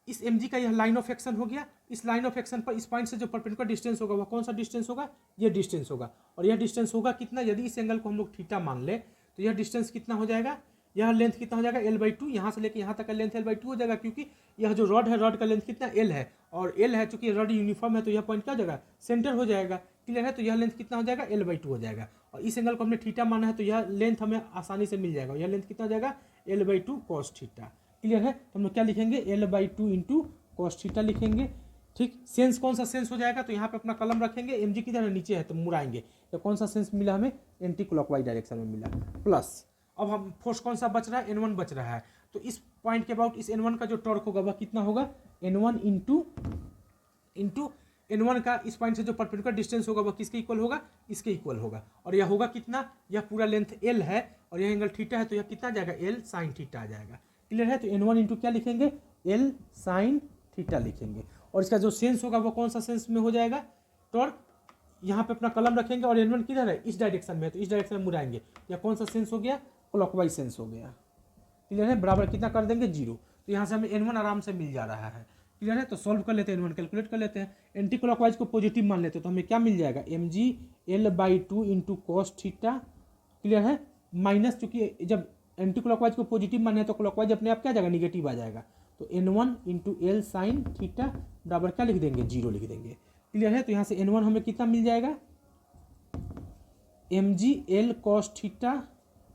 इस mg का यह लाइन ऑफ एक्शन हो गया। इस लाइन ऑफ एक्शन पर इस पॉइंट से जो परपेंडिकुलर डिस्टेंस होगा वह कौन सा डिस्टेंस होगा, यह डिस्टेंस होगा। और यह डिस्टेंस होगा कितना, यदि इस एंगल को हम लोग थीटा मान ले तो यह डिस्टेंस कितना हो जाएगा, यह लेंथ कितना हो जाएगा, L/2। यहाँ से लेकर यहाँ तक का लेंथ L/2 हो जाएगा, क्योंकि यह जो रॉड है रॉड का लेंथ कितना L है और L है, चूंकि रॉड यूनिफॉर्म है तो यह पॉइंट क्या हो जाएगा, सेंटर हो जाएगा। क्लियर है, तो यह लेंथ कितना हो जाएगा, L/2 हो जाएगा। और इस एंगल को हमने थीटा माना है तो यह लेंथ हमें आसानी से मिल जाएगा। यह लेंथ कितना हो जाएगा, L/2 cos थीटा। क्लियर है, तो हम लोग क्या लिखेंगे, L/2 इंटू cos थीटा लिखेंगे। ठीक, सेंस कौन सा सेंस हो जाएगा, तो यहाँ पे अपना कलम रखेंगे, mg किधर है, नीचे है तो मुड़ाएंगे। तो कौन सा सेंस मिला हमें, एंटी क्लॉकवाइज डायरेक्शन में मिला। प्लस अब हम फोर्स कौन सा बच रहा है, N1 बच रहा है। तो इस पॉइंट के अबाउट इस N1 का जो टॉर्क होगा वह कितना होगा, N1 इंटू N1 का इस पॉइंट से जो परपेंडिकुलर डिस्टेंस होगा वह किसके इक्वल होगा, इसके इक्वल होगा। और यह होगा कितना, यह पूरा लेंथ L है और यह एंगल थीटा है तो यह कितना आ जाएगा, L sin थीटा आ जाएगा। क्लियर है, तो N1 इंटू क्या लिखेंगे, L sin थीटा लिखेंगे। और इसका जो सेंस होगा वो कौन सा सेंस में हो जाएगा, टॉर्क। यहाँ पे अपना कलम रखेंगे और N1 किधर है, इस डायरेक्शन में, तो इस डायरेक्शन में मुड़ाएंगे। यह कौन सा सेंस हो गया, क्लॉकवाइज सेंस हो गया। क्लियर है, बराबर कितना कर देंगे, 0। तो यहाँ से हमें N1 आराम से मिल जा रहा है। क्लियर है, तो सॉल्व कर लेते हैं, N1 कैलकुलेट कर लेते हैं। एंटी क्लॉकवाइज को पॉजिटिव मान लेते हैं तो हमें क्या मिल जाएगा, mg L/2 into cos theta. Clear है, माइनस, चूंकि जब एंटी क्लॉकवाइज को पॉजिटिव माने तो क्लॉकवाइज अपने आप क्या जाएगा, निगेटिव आ जाएगा। तो N1 into L sin theta बराबर क्या लिख देंगे, 0 लिख देंगे। क्लियर है, तो यहाँ से N1 हमें कितना मिल जाएगा, mg L cos theta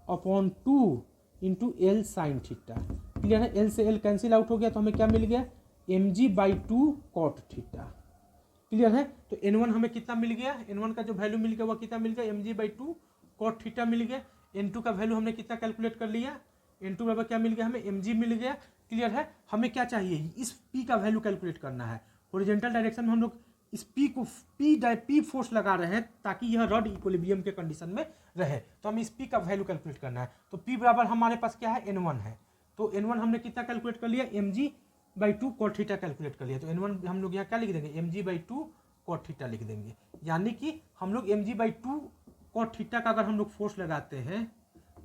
upon 2 into L sin theta. Clear है, L से L कैंसिल आउट हो गया तो हमें क्या मिल गया, mg/2 cot थीटा। क्लियर है, तो N1 हमें कितना मिल गया, N1 का जो वैल्यू मिल गया वह कितना मिल गया, mg/2 cot थीटा मिल गया। N2 का वैल्यू हमने कितना कैलकुलेट कर लिया, N2 बराबर क्या मिल गया, हमें mg मिल गया। क्लियर है, हमें क्या चाहिए, इस P का वैल्यू कैलकुलेट करना है। हॉरिजॉन्टल डायरेक्शन में हम लोग इस P को P फोर्स लगा रहे हैं ताकि यह रॉड इक्विलिब्रियम के कंडीशन में रहे, तो हमें इस P का वैल्यू कैलकुलेट करना है। तो P बराबर हमारे पास क्या है, N1 है। तो N1 हमने कितना कैलकुलेट कर लिया, mg/2 cot थीटा कैलकुलेट कर लिया। तो N1 हम लोग यहाँ क्या लिख देंगे, mg/2 cot थीटा लिख देंगे। यानी कि हम लोग mg/2 cot थीटा का अगर हम लोग फोर्स लगाते हैं,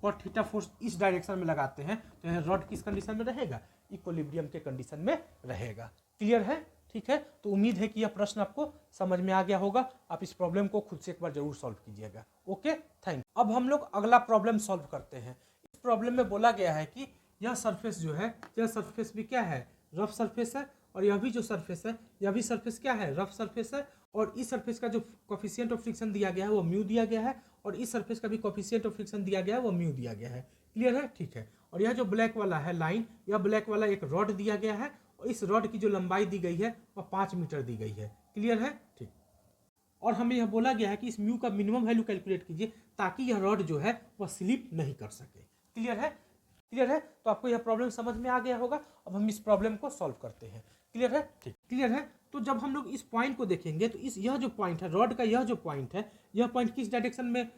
cot थीटा फोर्स इस डायरेक्शन में लगाते हैं तो यह रॉड किस कंडीशन में रहेगा, इक्विलिब्रियम के कंडीशन में रहेगा। क्लियर है, ठीक है। तो उम्मीद है कि यह प्रश्न आपको समझ में आ गया होगा। आप इस प्रॉब्लम को खुद से एक बार जरूर सॉल्व कीजिएगा। Okay, thank. अब हम लोग अगला प्रॉब्लम सॉल्व करते हैं। इस प्रॉब्लम में बोला गया है कि यह सरफेस जो है, यह सरफेस भी क्या है, रफ सरफेस है, और यह भी जो सरफेस है यह भी सरफेस क्या है, रफ सरफेस है। और इस सरफेस का जो कोफिशिएंट ऑफ फ्रिक्शन दिया गया है वो म्यू दिया गया है, और इस सरफेस का भी कोफिशिएंट ऑफ फ्रिक्शन दिया गया है वो म्यू दिया गया है। क्लियर है, ठीक है। और यह जो ब्लैक वाला है लाइन, यह ब्लैक वाला एक रॉड दिया गया है और इस रॉड की जो लंबाई दी गई है वह 5 मीटर दी गई है। क्लियर है, ठीक। और हमें यह बोला गया है कि इस म्यू का मिनिमम वैल्यू कैलकुलेट कीजिए ताकि यह रॉड जो है वह स्लिप नहीं कर सके। क्लियर है, क्लियर है। तो आपको यह प्रॉब्लम समझ में आ गया होगा। अब हम इस प्रॉब्लम को सॉल्व करते हैं। क्लियर है, ठीक। क्लियर है, तो जब हम लोग इस पॉइंट को देखेंगे तो इस यह जो पॉइंट है रॉड का, यह जो पॉइंट है, यह पॉइंट किस डायरेक्शन में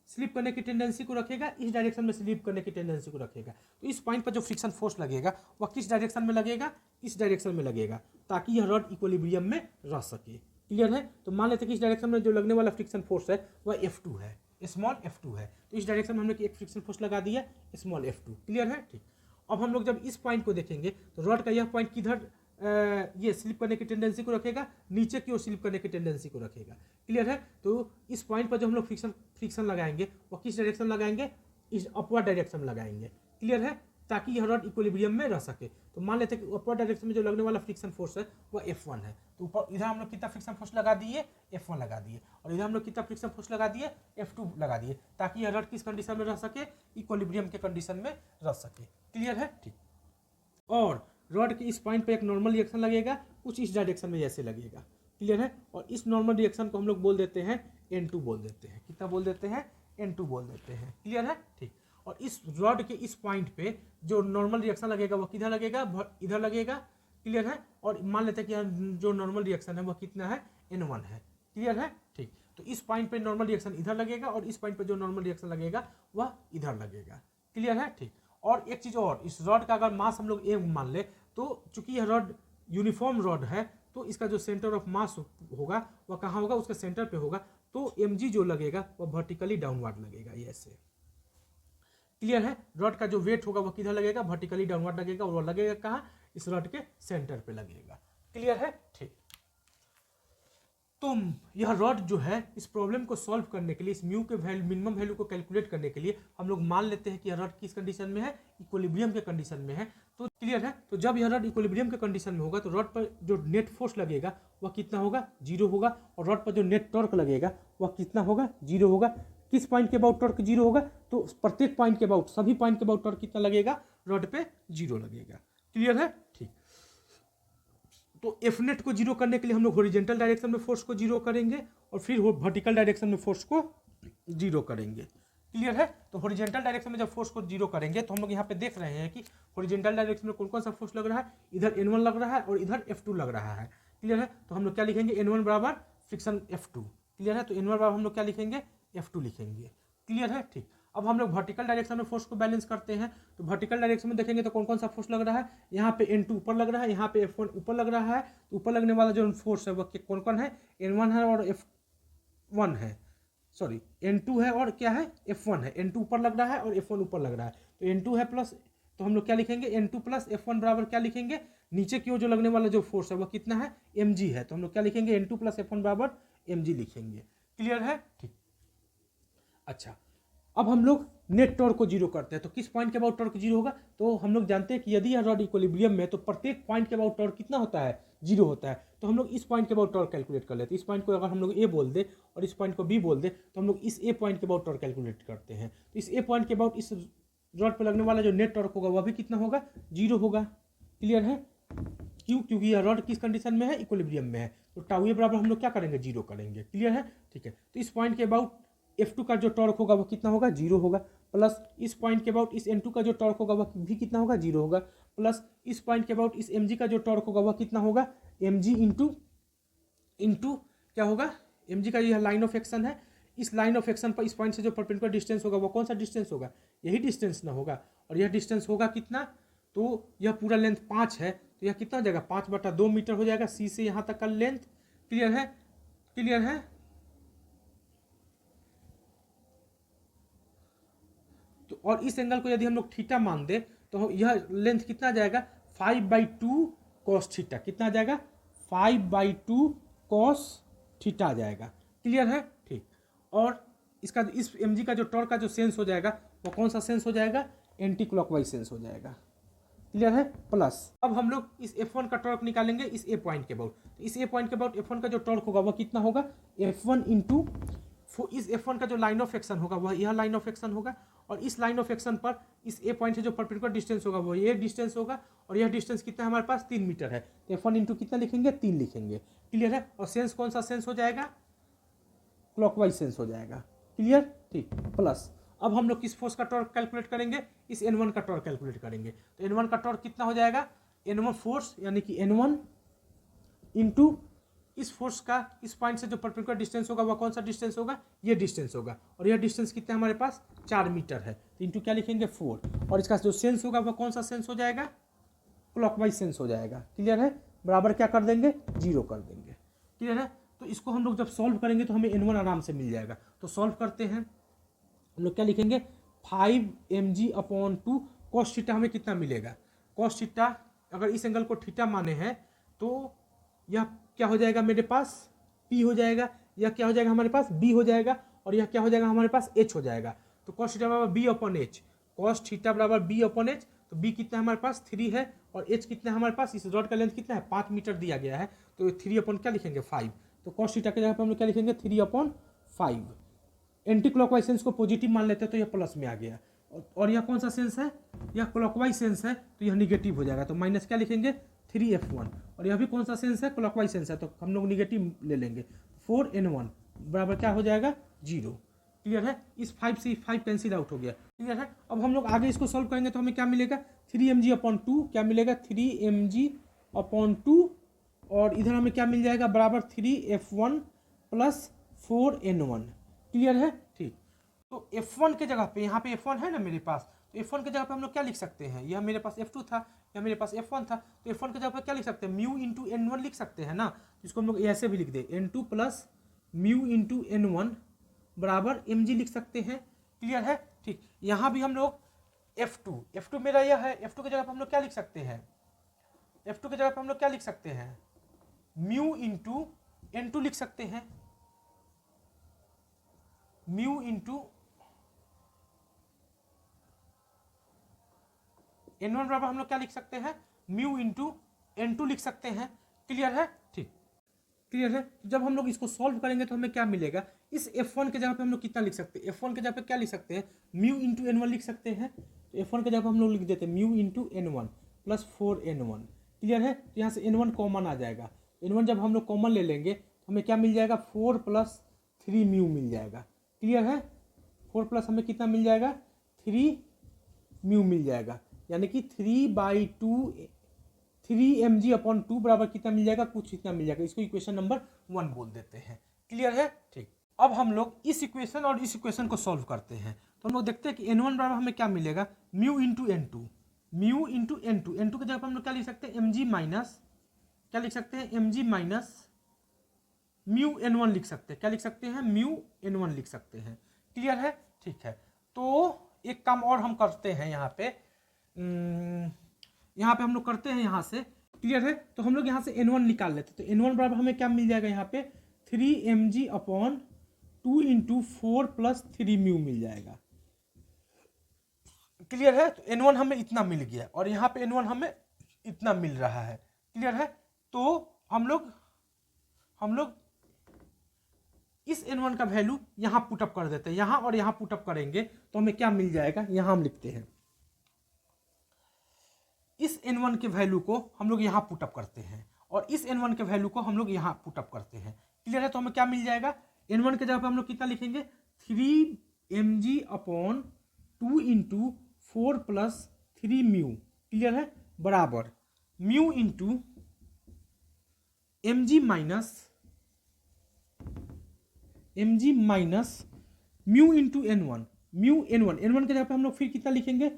स्लिप करने की टेंडेंसी को रखेगा, इस डायरेक्शन में स्लिप करने की टेंडेंसी को रखेगा। तो इस पॉइंट पर जो फ्रिक्शन फोर्स लगेगा वह किस डायरेक्शन में लगेगा, इस डायरेक्शन में लगेगा, ताकि यह रॉड इक्विलिब्रियम में रह सके। क्लियर है, तो मान लेते हैं कि इस डायरेक्शन में जो लगने वाला फ्रिक्शन फोर्स है वह F2 है, स्मॉल f2 है। तो इस डायरेक्शन में हमने एक फ्रिक्शन फोर्स लगा दिया, स्मॉल f2। क्लियर है, ठीक। अब हम लोग जब इस पॉइंट को देखेंगे तो रॉड का यह पॉइंट किधर ये स्लिप करने की टेंडेंसी को रखेगा, नीचे की ओर स्लिप करने की टेंडेंसी को रखेगा। क्लियर है, तो इस पॉइंट पर जो हम लोग फ्रिक्शन लगाएंगे वो किस डायरेक्शन लगाएंगे, इस अपवर्ड डायरेक्शन में लगाएंगे। क्लियर है, ताकि यह रॉड इक्विलिब्रियम में रह सके। तो मान लेते हैं कि अपर डायरेक्शन में जो लगने वाला फ्रिक्शन फोर्स है वह F1 है, तो ऊपर इधर हम लोग कितना फ्रिक्शन फोर्स लगा दिए, F1 लगा दिए, और इधर हम लोग कितना फ्रिक्शन फोर्स लगा दिए, F2 लगा दिए, ताकि यह रॉड किस कंडीशन में रह सके, इक्विलिब्रियम के कंडीशन में रह सके। क्लियर है, ठीक। और रॉड के इस पॉइंट पे एक नॉर्मल रिएक्शन लगेगा, कुछ इस डायरेक्शन में जैसे लगेगा। क्लियर है, और इस नॉर्मल रिएक्शन को हम लोग बोल देते हैं N2 बोल देते हैं। कितना बोल देते हैं, N2 बोल देते हैं। क्लियर है, ठीक। और इस रॉड के इस पॉइंट पे जो नॉर्मल रिएक्शन लगेगा वो किधर लगेगा, इधर लगेगा। क्लियर है, और मान लेते हैं कि यहाँ जो नॉर्मल रिएक्शन है वो कितना है, N1 है। क्लियर है, ठीक। तो इस पॉइंट पे नॉर्मल रिएक्शन इधर लगेगा और इस पॉइंट पे जो नॉर्मल रिएक्शन लगेगा वह इधर लगेगा। क्लियर है, ठीक। और एक चीज और, इस रॉड का अगर मास हम लोग ए मान ले तो चूंकि यह रॉड यूनिफॉर्म रॉड है तो इसका जो सेंटर ऑफ मास होगा वह कहाँ होगा, उसके सेंटर पे होगा। तो mg जो लगेगा वह वर्टिकली डाउनवर्ड लगेगा, ये ऐसे। क्लियर है, रॉड का जो वेट होगा वह किधर लगेगा, वर्टिकली डाउनवर्ड लगेगा, और वह लगेगा कहाँ, इस रॉड के सेंटर पे लगेगा। क्लियर है, ठीक। तो यह रॉड जो है इस प्रॉब्लम को सॉल्व करने के लिए, इस म्यू के वैल्यू, मिनिमम वैल्यू को कैलकुलेट करने के लिए हम लोग मान लेते हैं कि यह रॉड किस कंडीशन में है, इक्विलिब्रियम के कंडीशन में है। तो क्लियर है, तो जब यह रॉड इक्विलिब्रियम के कंडीशन में होगा तो रॉड पर जो नेट फोर्स लगेगा वह कितना होगा, 0 होगा, और रॉड पर जो नेट टॉर्क लगेगा वह कितना होगा, 0 होगा। किस पॉइंट के अबाउट टॉर्क 0 होगा, तो प्रत्येक पॉइंट के अबाउट, सभी पॉइंट के अबाउट टॉर्क कितना लगेगा, रॉड पे 0 लगेगा। क्लियर है, ठीक। तो एफ नेट को 0 करने के लिए हम लोग हॉरिजॉन्टल डायरेक्शन में फोर्स को 0 करेंगे और फिर वर्टिकल डायरेक्शन में फोर्स को 0 करेंगे। क्लियर है, तो हॉरिजॉन्टल डायरेक्शन में जब फोर्स को 0 करेंगे तो हम लोग यहाँ पे देख रहे हैं कि हॉरिजॉन्टल डायरेक्शन में कौन कौन सा फोर्स लग रहा है, इधर N1 लग रहा है और इधर F2 लग रहा है। क्लियर है, तो हम लोग क्या लिखेंगे, N1 बराबर फ्रिक्शन F2। क्लियर है, तो N1 बराबर हम लोग क्या लिखेंगे, F2 लिखेंगे। क्लियर है, ठीक। अब हम लोग वर्टिकल डायरेक्शन में फोर्स को बैलेंस करते हैं, तो वर्टिकल डायरेक्शन में देखेंगे तो कौन कौन सा फोर्स लग रहा है, यहाँ पे N2 ऊपर लग रहा है, यहाँ पे F1 ऊपर लग रहा है। तो ऊपर लगने वाला जो फोर्स है वह कौन कौन है, N1 है और F1 है, सॉरी N2 है और क्या है, F1 है। N2 ऊपर लग रहा है और F1 ऊपर लग रहा है, तो N2 है प्लस, तो हम लोग क्या लिखेंगे, N2 प्लस F1 बराबर क्या लिखेंगे, नीचे की ओर जो लगने वाला जो फोर्स है वह कितना है, mg है, तो हम लोग क्या लिखेंगे, N2 प्लस F1 बराबर mg लिखेंगे। क्लियर है, ठीक। अच्छा, अब हम लोग नेट टॉर्क को 0 करते हैं, तो किस पॉइंट के अबाउट टॉर्क 0 होगा, तो हम लोग जानते हैं कि यदि यह रॉड इक्विलिब्रियम में है तो प्रत्येक पॉइंट के अबाउट टॉर्क कितना होता है, 0 होता है। तो हम लोग इस पॉइंट के अबाउट टॉर्क कैलकुलेट कर लेते हैं। इस पॉइंट को अगर हम लोग ए बोल दे और इस पॉइंट को बी बोल दे तो हम लोग इस ए पॉइंट के अबाउट टॉर्क कैलकुलेट करते हैं। तो इस ए पॉइंट के अबाउट इस रॉड पर लगने वाला जो नेट टॉर्क होगा वह भी कितना होगा, 0 होगा। क्लियर है, क्यों, क्योंकि यह रॉड किस कंडीशन में है, इक्विलिब्रियम में है, तो टाउ ए बराबर हम लोग क्या करेंगे, 0 करेंगे। क्लियर है, ठीक है। तो इस पॉइंट के अबाउट F2 का जो टॉर्क होगा वो कितना होगा, 0 होगा, प्लस इस पॉइंट के अबाउट इस N2 का जो टॉर्क होगा वह भी कितना होगा, 0 होगा, प्लस इस पॉइंट के अबाउट इस mg का जो टॉर्क होगा वह कितना होगा, mg इंटू क्या होगा, mg का यह लाइन ऑफ एक्शन है, इस लाइन ऑफ एक्शन पर इस पॉइंट से जो परपेंडिकुलर डिस्टेंस होगा वो कौन सा डिस्टेंस होगा, यही डिस्टेंस ना होगा, और यह डिस्टेंस होगा कितना, तो यह पूरा लेंथ 5 है, तो यह कितना हो जाएगा, 5/2 मीटर हो जाएगा, सी से यहाँ तक का लेंथ। क्लियर है, क्लियर है, तो और इस एंगल को यदि हम लोग थीटा मान दे तो यह लेंथ कितना आ जाएगा, 5/2 कॉस थीटा, कितना आ जाएगा, 5/2 कॉस थीटा आ जाएगा। क्लियर है, ठीक। और इसका इस mg का जो टॉर्क का जो सेंस हो जाएगा वो कौन सा सेंस हो जाएगा, एंटी क्लॉकवाइज सेंस हो जाएगा। क्लियर है, प्लस अब हम लोग इस F1 का टॉर्क निकालेंगे इस ए पॉइंट के अबाउट, तो इस ए पॉइंट के अबाउट F1 का जो टॉर्क होगा वह कितना होगा, F1 इंटू इस F1 का जो लाइन ऑफ एक्शन होगा वह यह लाइन ऑफ एक्शन होगा, और इस लाइन ऑफ एक्शन पर इस ए पॉइंट से जो परपेंडिकुलर डिस्टेंस होगा वो ये डिस्टेंस होगा, और यह डिस्टेंस कितना है हमारे पास, 3 मीटर है, तो F1 इंटू कितना लिखेंगे, 3 लिखेंगे। क्लियर है, और सेंस कौन सा सेंस हो जाएगा, क्लॉकवाइज सेंस हो जाएगा। क्लियर, ठीक, प्लस अब हम लोग किस फोर्स का टॉर्क कैलकुलेट करेंगे, इस N1 का टॉर्क कैलकुलेट करेंगे, तो N1 का टॉर्क कितना हो जाएगा, N1 फोर्स यानी कि N1 इंटू इस फोर्स का इस पॉइंट से जो परपेंडिकुलर डिस्टेंस होगा वह कौन सा डिस्टेंस होगा, ये डिस्टेंस होगा, और यह डिस्टेंस कितना है हमारे पास, 4 मीटर है, तो इंटू क्या लिखेंगे, 4, और इसका जो सेंस होगा वह कौन सा सेंस हो जाएगा, क्लॉकवाइज सेंस हो जाएगा। क्लियर है, बराबर क्या कर देंगे, 0 कर देंगे। क्लियर है, तो इसको हम लोग जब सॉल्व करेंगे तो हमें N1 आराम से मिल जाएगा। तो सॉल्व करते हैं, हम लोग क्या लिखेंगे, 5mg/2 कॉस थीटा हमें कितना मिलेगा, कॉस थीटा अगर इस एंगल को थीटा माने हैं तो यह क्या हो जाएगा मेरे पास, P हो जाएगा, यह क्या हो जाएगा हमारे पास, B हो जाएगा, और यह क्या हो जाएगा हमारे पास, H हो जाएगा। तो कॉस थीटा बराबर B/H, कॉस थीटा बराबर B/H, तो बी कितना हमारे पास 3 है, और एच कितना है हमारे पास, इस रॉड का लेंथ कितना है 5 मीटर दिया गया है, तो 3 क्या लिखेंगे 5। तो कॉस थीटा के जगह पर हम लोग क्या लिखेंगे 3/5। एंटी क्लॉकवाइज सेंस को पॉजिटिव मान लेते हैं तो यह प्लस में आ गया, और यह कौन सा सेंस है, यह क्लॉकवाइज सेंस है तो यह निगेटिव हो जाएगा, तो माइनस क्या लिखेंगे 3f1। और यह भी कौन सा सेंस है, क्लॉकवाइज सेंस है, तो हम लोग निगेटिव ले लेंगे, 4n1 बराबर क्या हो जाएगा 0। क्लियर है, इस 5 से 5 कैंसिल आउट हो गया। क्लियर है, अब हम लोग आगे इसको सॉल्व करेंगे तो हमें क्या मिलेगा 3mg/2, क्या मिलेगा 3mg/2, और इधर हमें क्या मिल जाएगा बराबर 3f1 प्लस 4n1। क्लियर है, ठीक। तो f1 के जगह पे, यहाँ पे f1 है ना मेरे पास, तो f1 के जगह पे हम लोग क्या लिख सकते हैं, यह मेरे पास f2 था, यह मेरे पास f1 था, तो f1 के जगह पे क्या लिख सकते हैं म्यू इंटू n1 लिख सकते हैं ना, जिसको हम लोग ऐसे भी लिख दे n2 plus mu into n1 बराबर mg लिख सकते हैं। क्लियर है, ठीक। यहाँ भी हम लोग f2 मेरा यह है, f2 के जगह पे हम लोग क्या लिख सकते हैं, f2 के जगह पे हम लोग क्या लिख सकते हैं म्यू इंटू n2 लिख सकते हैं, म्यू इंटू n1 बराबर हम लोग क्या लिख सकते हैं म्यू इंटू n2 लिख सकते हैं। क्लियर है, ठीक। क्लियर है, जब हम लोग इसको सॉल्व करेंगे तो हमें क्या मिलेगा, इस f1 के जगह पे हम लोग कितना लिख सकते हैं, f1 के जगह पे क्या लिख सकते हैं म्यू इंटू n1 लिख सकते हैं, तो f1 के जगह पे हम लोग लिख देते हैं mu into n1 plus 4n1। Clear है, तो यहाँ से n1 कॉमन आ जाएगा, n1 जब हम लोग कॉमन ले लेंगे तो हमें क्या मिल जाएगा 4 प्लस 3 म्यू मिल जाएगा। क्लियर है, 4 प्लस हमें कितना मिल जाएगा 3 म्यू मिल जाएगा, यानी कि 3mg/2 बराबर कितना मिल जाएगा, कुछ इतना मिल जाएगा, इसको इक्वेशन नंबर 1 बोल देते हैं। क्लियर है, ठीक। अब हम लोग इस इक्वेशन और इस इक्वेशन को सॉल्व करते हैं, तो हम लोग देखते हैं कि n1 बराबर हमें क्या मिलेगा mu into n2, mu into n2, n2 के जगह पर हम लोग क्या लिख सकते हैं mg माइनस, क्या लिख सकते हैं mg माइनस म्यू n1 लिख सकते हैं, क्या लिख सकते हैं म्यू n1 लिख सकते हैं। क्लियर है, ठीक है। तो एक काम और हम करते हैं यहाँ पे हम लोग करते हैं यहाँ से। क्लियर है, तो हम लोग यहाँ से n1 निकाल लेते हैं, तो n1 बराबर हमें क्या मिल जाएगा यहाँ पे 3mg/2 इंटू 4 प्लस 3 म्यू मिल जाएगा। क्लियर है, तो n1 हमें इतना मिल गया और यहाँ पे n1 हमें इतना मिल रहा है। क्लियर है, तो हम लोग इस n1 का वैल्यू यहाँ पुटअप कर देते हैं, यहाँ और यहाँ पुटअप करेंगे तो हमें क्या मिल जाएगा, यहाँ हम लिखते हैं इस n1 के वैल्यू को हम लोग यहाँ पुटअप करते हैं और इस n1 के वैल्यू को हम लोग यहाँ पुटअप करते हैं। क्लियर है, तो हमें क्या मिल जाएगा n1 के जगह पे हम लोग कितना लिखेंगे 3mg/2 into 4 plus 3 mu. Clear है, बराबर mu into mg minus mu into n1, mu n1 के जगह पे हम लोग फिर कितना लिखेंगे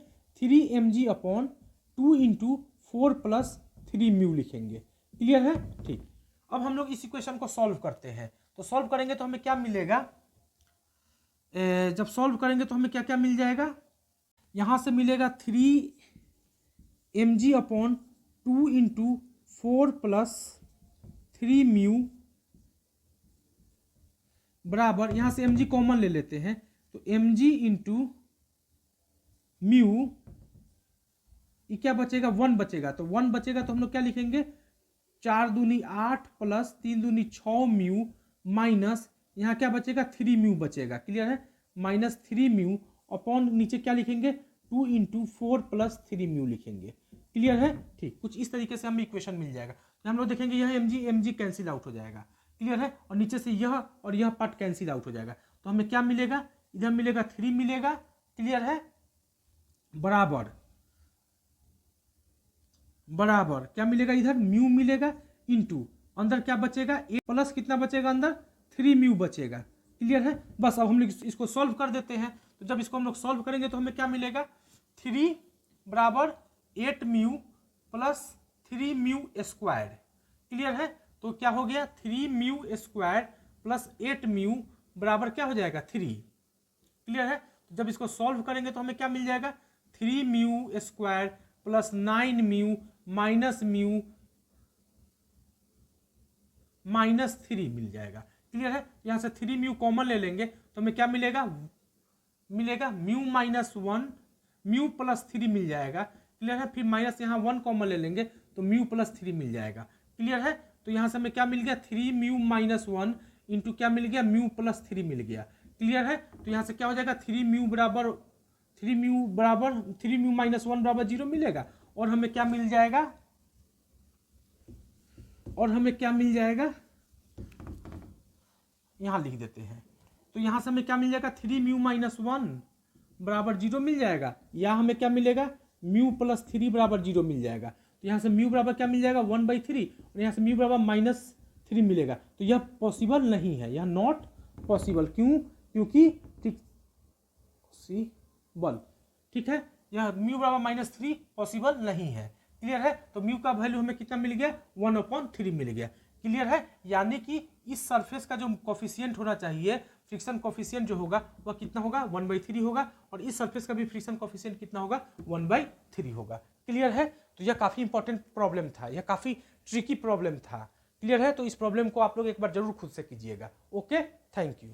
3mg/2 इंटू 4 प्लस 3 म्यू लिखेंगे। क्लियर है, ठीक। अब हम लोग इस इक्वेशन को सॉल्व करते हैं, तो सॉल्व करेंगे तो हमें क्या मिलेगा, जब सॉल्व करेंगे तो हमें क्या क्या मिल जाएगा, यहाँ से मिलेगा 3mg/2 इंटू 4 प्लस 3 म्यू बराबर, यहाँ से mg कॉमन ले लेते हैं, तो mg इंटू म्यू, ये क्या बचेगा 1 बचेगा, तो 1 बचेगा तो हम लोग क्या लिखेंगे 4 दूनी 8 प्लस 3 दूनी 6 म्यू माइनस यहाँ क्या बचेगा 3 म्यू बचेगा। क्लियर है, माइनस 3 म्यू अपॉन नीचे क्या लिखेंगे 2 इंटू 4 प्लस 3 म्यू लिखेंगे। क्लियर है, ठीक। कुछ इस तरीके से हमें इक्वेशन मिल जाएगा, हम लोग देखेंगे यह mg कैंसिल आउट हो जाएगा। क्लियर है, और नीचे से यह और यह पार्ट कैंसिल आउट हो जाएगा, तो हमें क्या मिलेगा, इधर मिलेगा 3 मिलेगा। क्लियर है, बराबर क्या मिलेगा, इधर म्यू मिलेगा इंटू अंदर क्या बचेगा ए प्लस कितना बचेगा अंदर 3 म्यू बचेगा। क्लियर है, बस अब हम लोग इसको सॉल्व कर देते हैं, तो जब इसको हम लोग सॉल्व करेंगे तो हमें क्या मिलेगा 3 बराबर 8 mu plus 3 mu square. Clear है, तो क्या हो गया 3 म्यू स्क्वायर प्लस 8 म्यू बराबर क्या हो जाएगा 3। क्लियर है, तो जब इसको सॉल्व करेंगे तो हमें क्या मिल जाएगा 3 mu square plus 9 mu minus 3 मिल जाएगा। क्लियर है, यहां से 3 म्यू कॉमन ले लेंगे तो हमें क्या मिलेगा म्यू -1 म्यू प्लस 3 मिल जाएगा। क्लियर है। फिर माइनस यहाँ 1 कॉमन ले लेंगे तो म्यू प्लस 3 मिल जाएगा। क्लियर है। तो यहाँ से हमें क्या मिल गया 3 म्यू माइनस 1 इंटू क्या मिल गया म्यू प्लस 3 मिल गया। क्लियर है। तो यहाँ से क्या हो जाएगा 3 म्यू माइनस 1 बराबर 0 मिलेगा। और हमें क्या मिल जाएगा, यहाँ लिख देते हैं। तो यहाँ से हमें क्या मिल जाएगा 3 म्यू माइनस 1 बराबर 0 मिल जाएगा, या हमें क्या मिलेगा म्यू प्लस 3 बराबर 0 मिल जाएगा। तो यहाँ से म्यू बराबर क्या मिल जाएगा 1/3 और यहाँ से म्यू बराबर -3 मिलेगा। तो यह पॉसिबल नहीं है, यह नॉट पॉसिबल। क्यों? क्योंकि ठीक है, यह म्यू बराबर -3 पॉसिबल नहीं है। क्लियर है। तो म्यू का वैल्यू हमें कितना मिल गया 1/3 मिल गया। क्लियर है। यानी कि इस सरफेस का जो कोफिशिएंट होना चाहिए, फ्रिक्शन कोफिशिएंट जो होगा वह कितना होगा 1/3 होगा, और इस सरफेस का भी फ्रिक्शन कोफिशिएंट कितना होगा 1/3 होगा। क्लियर है। तो यह काफी इंपॉर्टेंट प्रॉब्लम था, यह काफी ट्रिकी प्रॉब्लम था। क्लियर है। तो इस प्रॉब्लम को आप लोग एक बार जरूर खुद से कीजिएगा। Okay, thank you.